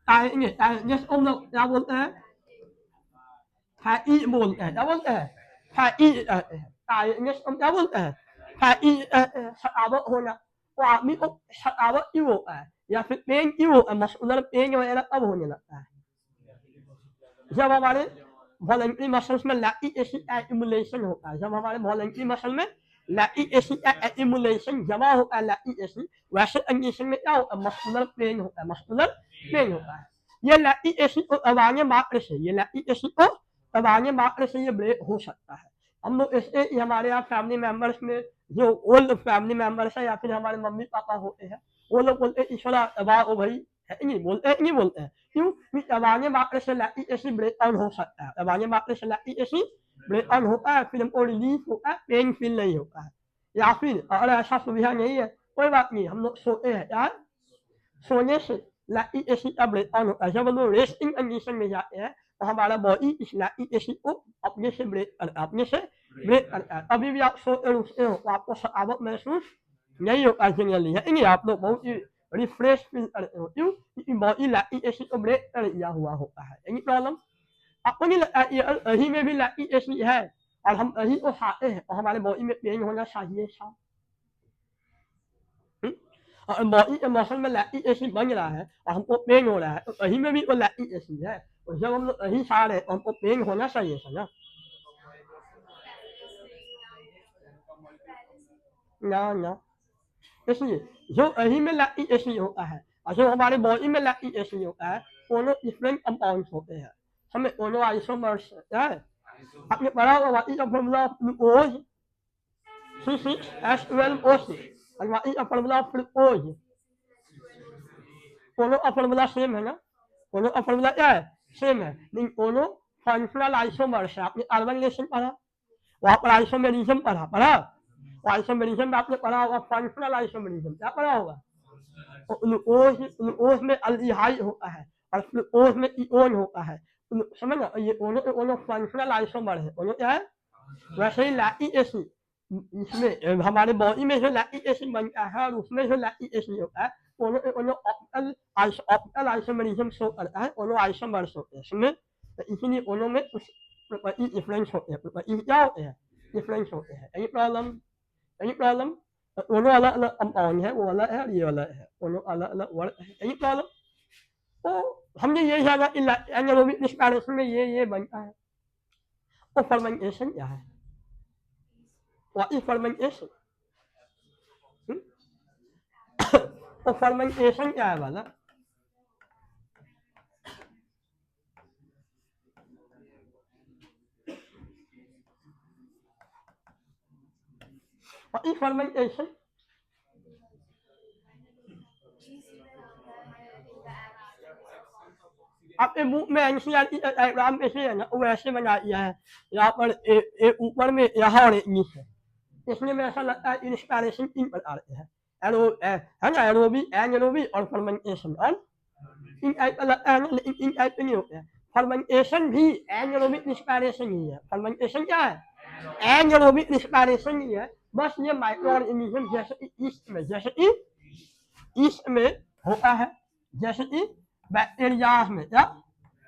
टायर्डनेस। टायर्डनेस को हम लोग क्या बोलते हैं? फैटी बोलते हैं। क्या बोलते हैं? फैटी टायर्डनेस हम क्या बोलते हैं? फैटी थकावट होना। तो आदमी को थकावट क्यों होता है या फिर पेन क्यों होता है? मस्कुलर पेन वगैरह कब होने लगता है? जब हमारे वॉलंटरी मसल्स में लैक्टिक एसिड का एक्यूमुलेशन होता है। जब हमारे वॉलंटरी मसल में लैक्टिक एसिड का एक्यूमुलेशन जमा होता है लैक्टिक एसिड, वैसे कंडीशन में क्या होता है? मस्कुलर पेन होता है। मस्कुलर पेन होता है। ये लैक्टिक एसिड को दबाने मात्र से, ये लैक्टिक एसिड को दबाने मात्र से ये ब्रेक हो सकता है। हम लोग इससे हमारे यहाँ फैमिली मेंबर्स में जो ओल्ड फैमिली मेंबर्स है या फिर हमारे मम्मी पापा होते हैं, वो लोग बोलते हैं थोड़ा दबाओ भाई, है नहीं बोलते हैं? नहीं बोलते हैं? क्यों? दबाने मात्र से लैक्टिक एसिड ब्रेक डाउन हो सकता है। दबाने मात्र से लैक्टिक एसिड ब्रेक डाउन होता है, फिर हमको रिलीफ होता है, पेन फील नहीं होता है। या फिर अगर ऐसा सुविधा नहीं है, कोई बात नहीं, हम लोग सोते हैं यार, सोने से लैक्टिक एसिड का ब्रेक डाउन होता है। जब हम लोग रेस्टिंग कंडीशन में जाते हैं तो हमारा बॉडी इस लैक्टिक एसिड को अपने से ब्रेक करता है। अभी भी आप सोते उठते हो तो आपको थकावट महसूस नहीं होता जनरली, है नहीं? आप लोग बहुत ही रिफ्रेश फील करते हो। क्यों? क्योंकि बॉडी लैक्टिक एसिड को ब्रेक कर दिया हुआ होता है। Any problem? आपको नहीं लगता दही में भी लैक्टिक एसिड है और हम दही को खाते हैं और हमारे बॉडी में पेन होना चाहिए था? और बॉडी के मसल में लैक्टिक एसिड बन रहा है और हमको पेन हो रहा है, तो दही में भी तो लैक्टिक एसिड है। और जब हम लोग दही खा रहे हैं तो हमको पेन होना चाहिए था ना? ना ना, इसलिए जो दही में लैक्टिक एसिड होता है और जो हमारे बॉडी में लैक्टिक एसिड होता है, दोनों डिफरेंट कंपाउंड्स होते हैं। हमें दोनों आइसोमर्स है। आपने पढ़ा होगा what is the formula of glucose? C6H12O6। और what is the formula of fructose? दोनों का फॉर्मूला सेम है ना? दोनों का फॉर्मूला क्या है? सेम है, लेकिन दोनों फंक्शनल आइसोमर्स है। आपने कार्बोनेशन पढ़ा, वहां पर आइसोमेरिज्म पढ़ा। तो आइसोमेरिज्म में आपने पढ़ा होगा फंक्शनल आइसोमेरिज्म। क्या पढ़ा होगा? तो ग्लूकोज में अल्डिहाइड होता है और फ्रुक्टोज में कीटोन होता है। समझ लो, ये दोनों फंक्शनल आइसोमर है। दोनों क्या है? वैसे ही लैक्टिक एसिड, इसमें हमारे बॉडी में जो लैक्टिक एसिड बनता है और उसमें जो लैक्टिक एसिड होता है, दोनों ऑप्टिकल आइसोमेरिज्म शो करता है। दोनों आइसोमर्स होते हैं इसमें, तो इसीलिए दोनों में कुछ प्रॉपर्टी डिफरेंस होते हैं। प्रॉपर्टी क्या होते हैं? डिफरेंस होते हैं। Any problem? Any problem? दोनों अलग अलग कंपाउंड है, वो अलग है और ये अलग है, दोनों अलग अलग वर्ड है। Any problem? तो हमने ये जाना कि एनारोबिक रिस्पायरेशन में ये बनता है। तो फर्मेंटेशन क्या है? What is fermentation? तो फर्मेंटेशन क्या है वाला? What is fermentation? आपके बुक में एनसीईआरटी का डायग्राम कैसे है ना, वैसे बना दिया है। यहाँ पर एक ऊपर में यहाँ और एक नीचे। इसमें में ऐसा लगता है इंस्पिरेशन 3 प्रकार के हैं। है ना, एनारोबी और फर्मेंटेशन। और इन टाइप का लगता है ना, लेकिन इन टाइप के नहीं होते हैं। फर्मेंटेशन भी एनारोबिक रिस्पायरेशन ही है। फर्मेंटेशन क्या है? एनारोबिक रिस्पायरेशन ही है। बस ये माइक्रो ऑर्गेनिज्म जैसे ईस्ट में होता है, जैसे कि बैक्टीरियाज में, क्या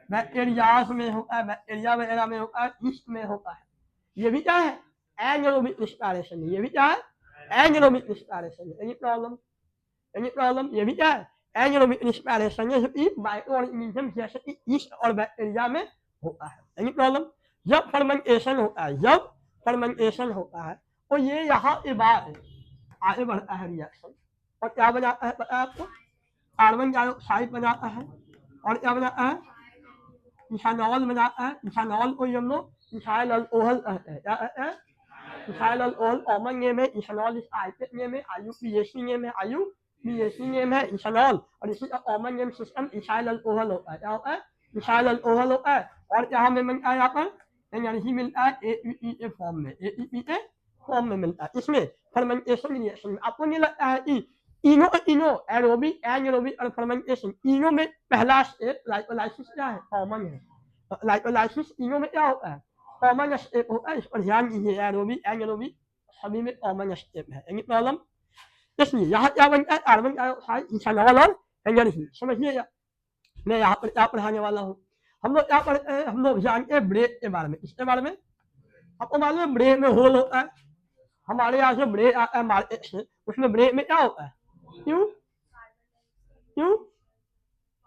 बैक्टीरियाज में होता है, बैक्टीरिया वगैरह में होता है, ईस्ट में होता है। ये भी क्या है? Anaerobic respiration. ये भी क्या है? Anaerobic respiration. Any problem? Any problem? ये भी क्या है? एनारोबिक रिस्पायरेशन है, जो कि माइक्रो ऑर्गेनिज्म जैसे कि ईस्ट और बैक्टीरिया में होता है। Any problem? जब फर्मेंटेशन होता है, जब फर्मेंटेशन होता है तो ये यहाँ के बाद आगे बढ़ता है रिएक्शन, और क्या बनाता है पता है आपको? कार्बन डाइऑक्साइड बनाता है। और क्या बनाता है? इथानॉल बनाता है। इथानॉल को हम लोग इथाइल अल्कोहल कहते हैं। क्या कहते हैं? इथाइल अल्कोहल कॉमन नेम है। इथानॉल इस आइटेक नेम है। IUPAC नेम है। IUPAC नेम है इथानॉल, और इसी का common name system ethyl alcohol होता है। क्या होता है? इथाइल अल्कोहल होता है। और क्या हमें मिलता है यहाँ पर? एनर्जी मिलता है ATP के फॉर्म में। ATP के फॉर्म में मिलता है। इसमें फर्मेंटेशन रिएक्शन में आपको नहीं लगता है कि इनो एरोबिक, एनारोबिक और फर्मेंटेशन तीनों में पहला स्टेप लाइकोलाइसिस क्या है? कॉमन है। लाइकोलाइसिस तीनों में क्या होता है? कॉमन स्टेप होता है। इस पर ध्यान दीजिए, एरोबिक एनारोबिक सभी में कॉमन स्टेप है। Any problem? इसलिए यहाँ क्या बनता है? कार्बन डाइऑक्साइड, इथानॉल और एनर्जी। समझिएगा, मैं यहाँ पर क्या पढ़ाने वाला हूँ। हम लोग क्या पढ़ते हैं? हम लोग जानते हैं ब्रेक के बारे में। इसके बारे में आपको मालूम है? ब्रेक में होल होता है। हमारे यहाँ से ब्रेक आता है मार्केट से, उसमें ब्रेक में क्या होता है? क्यों क्यों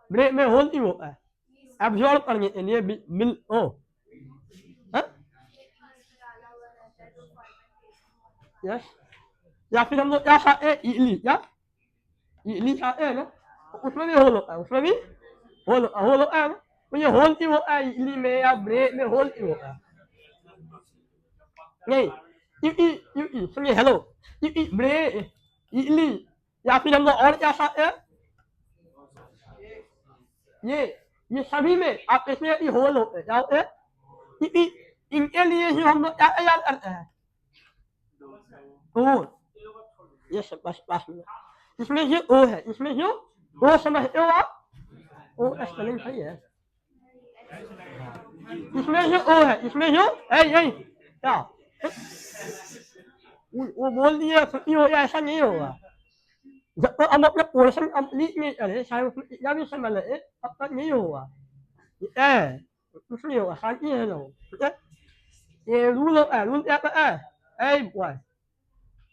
ब्रेक में होल क्यों होता है? एब्जॉर्ब करने के लिए मिल ओ यस। या फिर हम लोग क्या खाते हैं? इडली। क्या इडली खाते हैं ना, तो उसमें भी होल होता है। उसमें भी होल होता है ना। तो ये होल क्यों होता है इडली में या ब्रेड में? होल क्यों होता है? नहीं, क्योंकि सुनिए, हेलो, क्योंकि ब्रेड, इडली या फिर हम लोग और क्या खाते हैं? ये सभी में आप इसमें होल होते हैं। क्या होते हैं? क्योंकि इनके लिए ही हम लोग क्या तैयार करते हैं? ओ, ये सब बस पास में इसमें ये ओ है। इसमें जो ओ समझते हो आप? ओ स्पेलिंग सही है। इसमें जो ओ है, इसमें जो यही क्या वो बोल दिए छुट्टी हो जाए, ऐसा नहीं होगा। जब तक हम अपना पोर्शन कंप्लीट नहीं करें, चाहे उसमें कितना भी समय लगे, तब तक नहीं होगा। कुछ नहीं होगा, शांति है लोग, ठीक है? ये रूल होता है। रूल क्या कहता है? बॉय,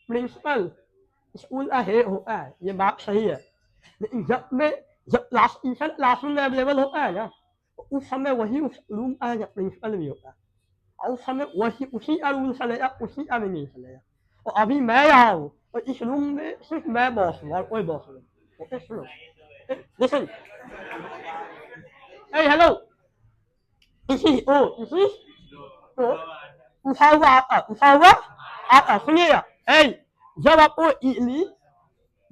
प्रिंसिपल स्कूल का हेड होता है, ये बात सही है। लेकिन जब क्लासरूम में अवेलेबल होता है ना, तो उस समय वही उस रूम का प्रिंसिपल भी होता है, और उस समय वही उसी का रूल चलेगा, उसी का भी नहीं चलेगा। तो अभी मैं यहाँ हूँ, तो इस रूम में सिर्फ मैं बॉस हूँ और कोई बॉस नहीं। ओके, सुनो, लिसन, हेलो, इसी तो उठा हुआ आता, सुनिएगा। जब आपको इडली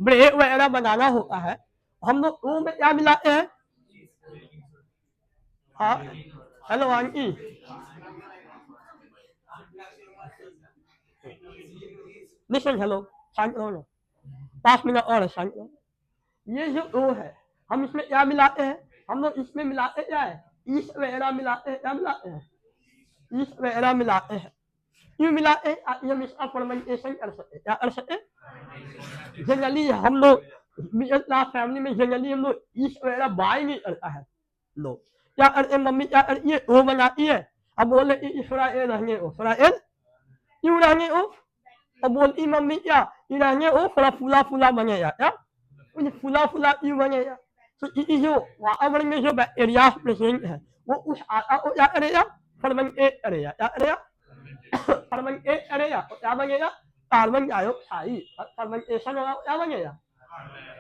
ब्रेड वगैरह बनाना होता है, हम लोग रूम में क्या मिलाते हैं? हाँ, हेलो आंटी, लिसन, हेलो, शांत रहो ना, 5 मिनट और है, शांत रहो। ये जो ओ है, हम इसमें क्या मिलाते हैं? हम लोग इसमें मिलाते क्या है? ईस्ट वगैरह मिलाते हैं। क्या मिलाते हैं? ईस्ट वगैरह मिलाते हैं। क्यों मिलाते हैं? ताकि हम इसका फर्मेंटेशन कर सकते। क्या कर सकते? जनरली हम लोग मिडिल क्लास फैमिली में जनरली हम लोग ईस्ट वगैरह बाय नहीं करता है। लोग क्या करते? मम्मी क्या करती है? वो बनाती है, अब बोले इसराइल रहने हो, इसराइल क्यों रहने हो? अब बोलती मम्मी क्या रहने हो, थोड़ा फूला फूला बनेगा। क्या फूला फूला क्यों बनेगा? तो ये जो वातावरण में जो बैक्टीरिया प्रेजेंट है, वो उस आटा को क्या करेगा? फर्मेंटेट करेगा। क्या करेगा? फर्मेंटेट करेगा। तो क्या बनेगा? Carbon dioxide. फर्मेंटेशन होगा, क्या बनेगा?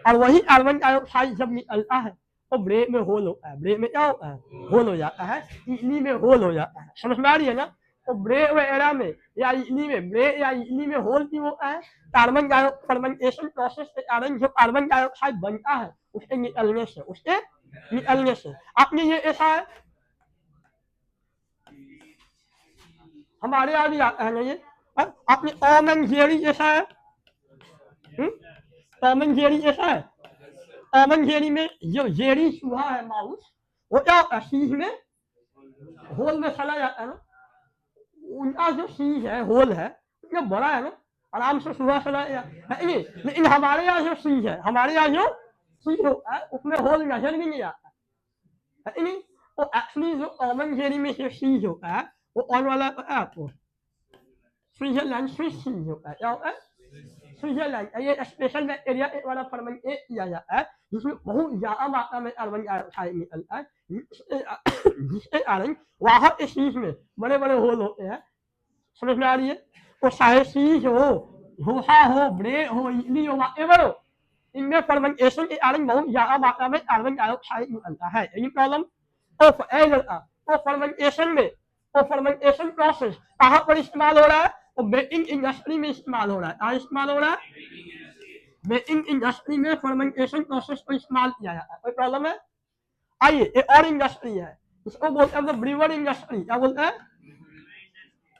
और वही कार्बन डाइऑक्साइड जब निकलता है तो ब्रेड में होल होता है। ब्रेड में क्या होता है? होल हो जाता है। इडली में होल हो जाता है। समझ में आ रही है ना? तो ब्रेड वगैरह में या इडली में, ब्रेड या इडली में होल क्यों होता है? कार्बन डाइऑक्साइड फर्मेंटेशन प्रोसेस के कारण जो कार्बन डाइऑक्साइड बनता है उसके निकलने से आपने ये ऐसा है, हमारे यहाँ भी आता है ना ये। आपने टॉम एंड जेरी जैसा है, टॉम एंड जेरी जैसा है। टॉम एंड जेरी में जो जेरी चूहा है माउस, वो क्या सीज में होल में चला जाता है ना, उनका जो सीज है होल है इतना बड़ा है ना, आराम से सुबह चला जाता है। लेकिन हमारे यहाँ जो सीज है, हमारे यहाँ जो सीज होता है उसमें होल नजर भी नहीं आता है नहीं। वो एक्चुअली जो कॉमन जेरी में जो सीज होता है वो ऑन वाला आपको स्विट्जरलैंड स्विस सीज होता है, क्या होता है स्विट्जरलैंड। ये स्पेशल बैक्टीरिया एक वाला फर्मेंटेट किया जाता है जिसमें बहुत ज्यादा मात्रा में कार्बन डाइऑक्साइड निकलता है, जिसके कारण वहां के सीज में बड़े बड़े होल होते हैं। समझ में आ रही है? तो चाहे सीज हो, डोसा हो, ब्रेड हो, इडली हो, व्हाटएवर हो, इनमें फर्मेंटेशन के कारण बहुत ज्यादा मात्रा में कार्बन डाइऑक्साइड निकलता है। यही प्रॉब्लम तो फर्मेंटेशन में, तो फर्मेंटेशन प्रोसेस कहाँ पर इस्तेमाल हो रहा है? तो बेकिंग इंडस्ट्री में इस्तेमाल हो रहा है। कहाँ इस्तेमाल हो रहा है? बेकिंग इंडस्ट्री में फर्मेंटेशन प्रोसेस को इस्तेमाल किया जाता है। कोई प्रॉब्लम है? आइए एक और इंडस्ट्री है, इसको बोलते हैं ब्रीवर इंडस्ट्री। क्या बोलते हैं?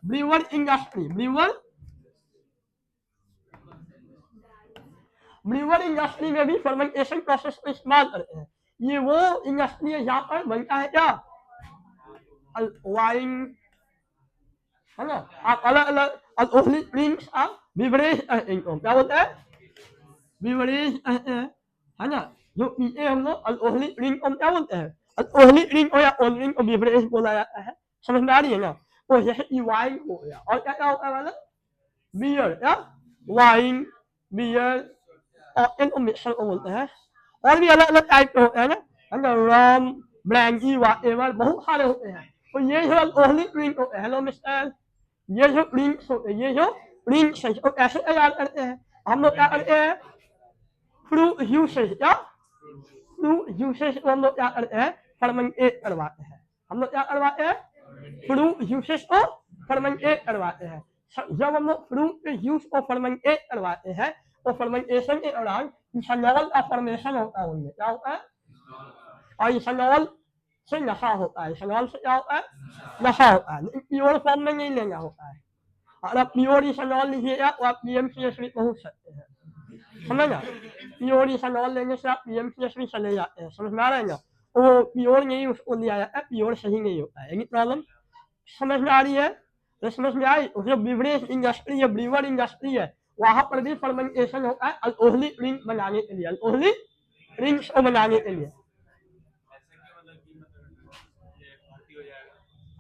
Brewer industry. ब्रीवर इंडस्ट्री में भी फर्मेंटेशन प्रोसेस को इस्तेमाल करते हैं। ये वो इंडस्ट्री है जहाँ पर बनता है क्या? वाइन, है ना, आप अलग अलग ड्रिंक्स आप बिवरेज इनको क्या बोलते हैं? बिवरेज है ना, जो पीते हम लोग अल्कोहलिक ड्रिंक को क्या बोलते हैं? अल्कोहलिक ड्रिंक को या कोल्ड ड्रिंक को बिवरेज बोला जाता है। समझ में आ रही है ना? तो जैसे कि वाइन हो गया, और क्या क्या होता है मतलब बियर, या वाइन, बियर और इनको मिक्सर को बोलते हैं। और भी अलग अलग टाइप के होते हैं ना, रम, ब्रांडी, व्हाटएवर, बहुत सारे होते हैं। तो ये जो अल्कोहलिक ड्रिंक होते हैं, हेलो मिस्टर, ये जो ड्रिंक्स होते हैं, ये जो ड्रिंक्स है तो कैसे तैयार करते हैं? हम लोग क्या करते हैं? फ्रूट यूसेज, क्या फ्रूट यूसेज को हम लोग क्या करते हैं? फर्मेंटेट करवाते हैं। हम लोग क्या करवाते हैं? फ्रूट यूसेज को फर्मेंटेट करवाते हैं। जब हम लोग फ्रूट के यूज को फर्मेंटेट करवाते हैं तो फर्मेंटेशन के दौरान इथेनॉल का फॉर्मेशन होता है। उनमें क्या होता है? और इथेनॉल से नशा होता है। इथेनॉल से क्या होता है? नशा होता है, लेकिन प्योर फॉर्म में नहीं लेना होता है। अगर आप प्योर इथेनॉल लीजिएगा तो आप पीएमसीएच भी पहुंच सकते हैं। समझ ना? प्योर इथेनॉल लेने से आप पीएमसीएच भी चले जाते हैं। समझ में आ रहा है ना? वो प्योर नहीं उसको लिया जाता है, प्योर सही नहीं होता है। यही प्रॉब्लम समझ में आ रही है? तो समझ में आई? जो बिवरेज इंडस्ट्री है, ब्रीवर इंडस्ट्री है, वहां पर भी फर्मेंटेशन होता है अल्कोहलिक ड्रिंक बनाने के लिए, अल्कोहलिक ड्रिंक्स को बनाने के लिए।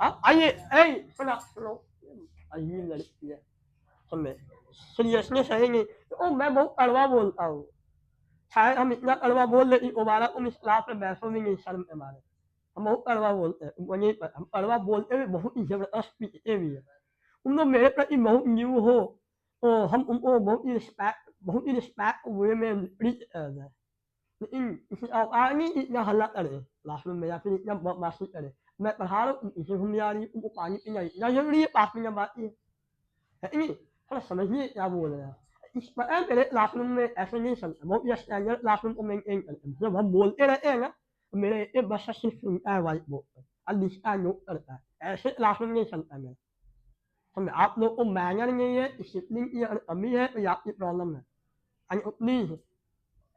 आइए सुनो सुनो, अजीब लड़की है, समझे? सीरियसनेस है नहीं तो मैं बहुत कड़वा बोलता हूँ। शायद हम इतना कड़वा बोल लेकिन दोबारा तुम इस क्लास में बैठो भी नहीं शर्म के मारे। हम बहुत कड़वा बोलते हैं, वही पर हम कड़वा बोलते हुए बहुत ही जबरदस्त पीते भी है। तुम लोग मेरे प्रति बहुत न्यू हो तो हम उनको बहुत ही रिस्पेक्ट वे में ट्रीट करते हैं। लेकिन किसी औकात नहीं इतना हल्ला करे क्लासरूम में या फिर इतना बदमाशी करे। मैं पढ़ा रहा हूँ, इसे घूम जा रही हूँ, उनको पानी पीना इतना जरूरी है, पास में बात है नहीं? थोड़ा समझिए क्या बोल रहे हैं। इस पर मेरे क्लासरूम में ऐसे नहीं चलता, बहुत ही स्टैंडर्ड क्लासरूम को मेंटेन करते हैं। जब हम बोलते रहते हैं ना तो मेरे एक बच्चा सिर्फ सुनता है व्हाइट बोर्ड पर और लिखता है, नोट करता है। ऐसे क्लासरूम नहीं चलता मेरा। समझे? आप लोग को मैनर नहीं है, डिसिप्लिन की कमी है तो आपकी प्रॉब्लम है। एंड प्लीज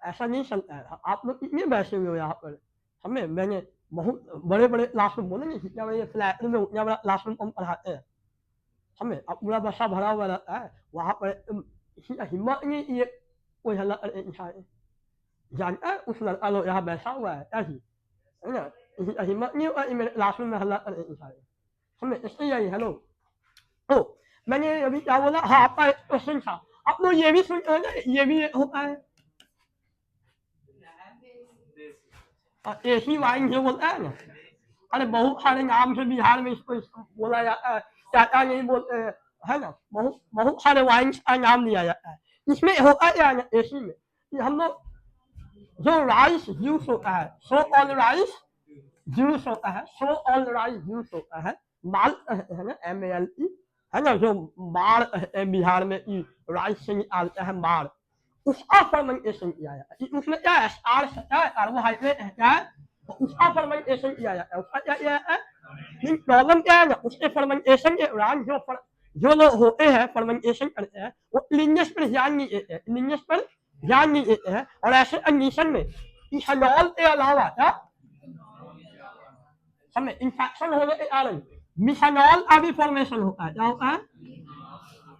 ऐसा नहीं चलता है। आप लोग कितने बैठे हुए हो यहाँ पर? समझे? मैंने बहुत बड़े बड़े क्लासरूम बोले नहीं, जितना बड़े फ्लैट में उतना बड़ा क्लासरूम हम पढ़ाते हैं। समझे? अब पूरा बसा भरा हुआ रहता है वहाँ पर, किसी का हिम्मत नहीं कि ये कोई हल्ला करे इंसान। जानता है उस लड़का लोग यहाँ बैठा हुआ है ऐसी, है ना? किसी का हिम्मत नहीं हुआ मेरे क्लासरूम में हल्ला करे इंसान। समझे? इसलिए यही हेलो तो मैंने अभी क्या बोला, हाँ आपका क्वेश्चन था। आप लोग ये भी सुन ये भी होता है एसी वाइन जो बोलता है ना, अरे बहुत सारे नाम से बिहार में इसको बोला जाता है, क्या क्या नहीं बोलते हैं, है ना? बहुत बहुत सारे वाइन का नाम लिया जाता है। इसमें होता क्या है ना एसी में कि हम लोग जो राइस जूस होता है, सो ऑल राइस जूस होता है, सो ऑल राइस जूस होता है, माल है ना, MALE, है ना? जो बाढ़ बिहार में राइस से निकालते हैं बाढ़, उसका फर्मेंटेशन किया जाता है। उसमें क्या है? स्टार्च है, कार्बोहाइड्रेट है, क्या है? तो उसका फर्मेंटेशन किया जाता है। उसका क्या किया जाता है? प्रॉब्लम क्या है ना, उसके फर्मेंटेशन के दौरान जो जो लोग होते हैं फर्मेंटेशन करते हैं वो लिनियस पर ध्यान नहीं देते हैं, लिनियस पर ध्यान नहीं देते हैं और ऐसे कंडीशन में इथेनॉल के अलावा क्या हमें इन्फेक्शन होने के कारण मिथेनॉल का भी फॉर्मेशन होता है। क्या होता है?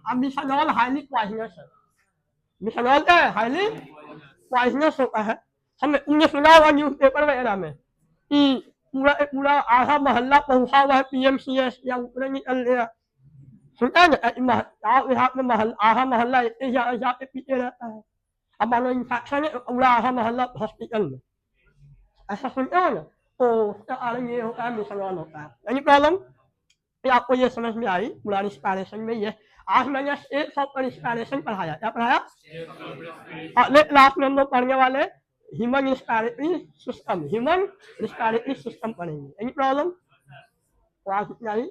अब मिथेनॉल हाईली पॉइजनस है। मिथेनॉल क्या है? हाईली पॉइजनस होता है। हमें तुमने सुना होगा न्यूज पेपर वगैरह में कि पूरा आधा मोहल्ला पहुंचा हुआ है पीएमसीएच या ऊपर निकल गया। सुनता है ना आप यहाँ पे आधा मोहल्ला इतने जाके पीते रहता है। अब मान लो इन्फेक्शन है पूरा आधा मोहल्ला हॉस्पिटल में, ऐसा सुनते हो ना? तो उसका कारण ये होता है मिथेनॉल होता है। Any problem? आपको ये समझ में आई पूरा रिस्पायरेशन में ये। आज मैंने एक शॉप पर रिस्पायरेशन पढ़ाया। क्या पढ़ाया? अगले क्लास में हम लोग पढ़ने वाले human respiratory system, human respiratory system पढ़ेंगे। Any problem? तो आज इतना ही।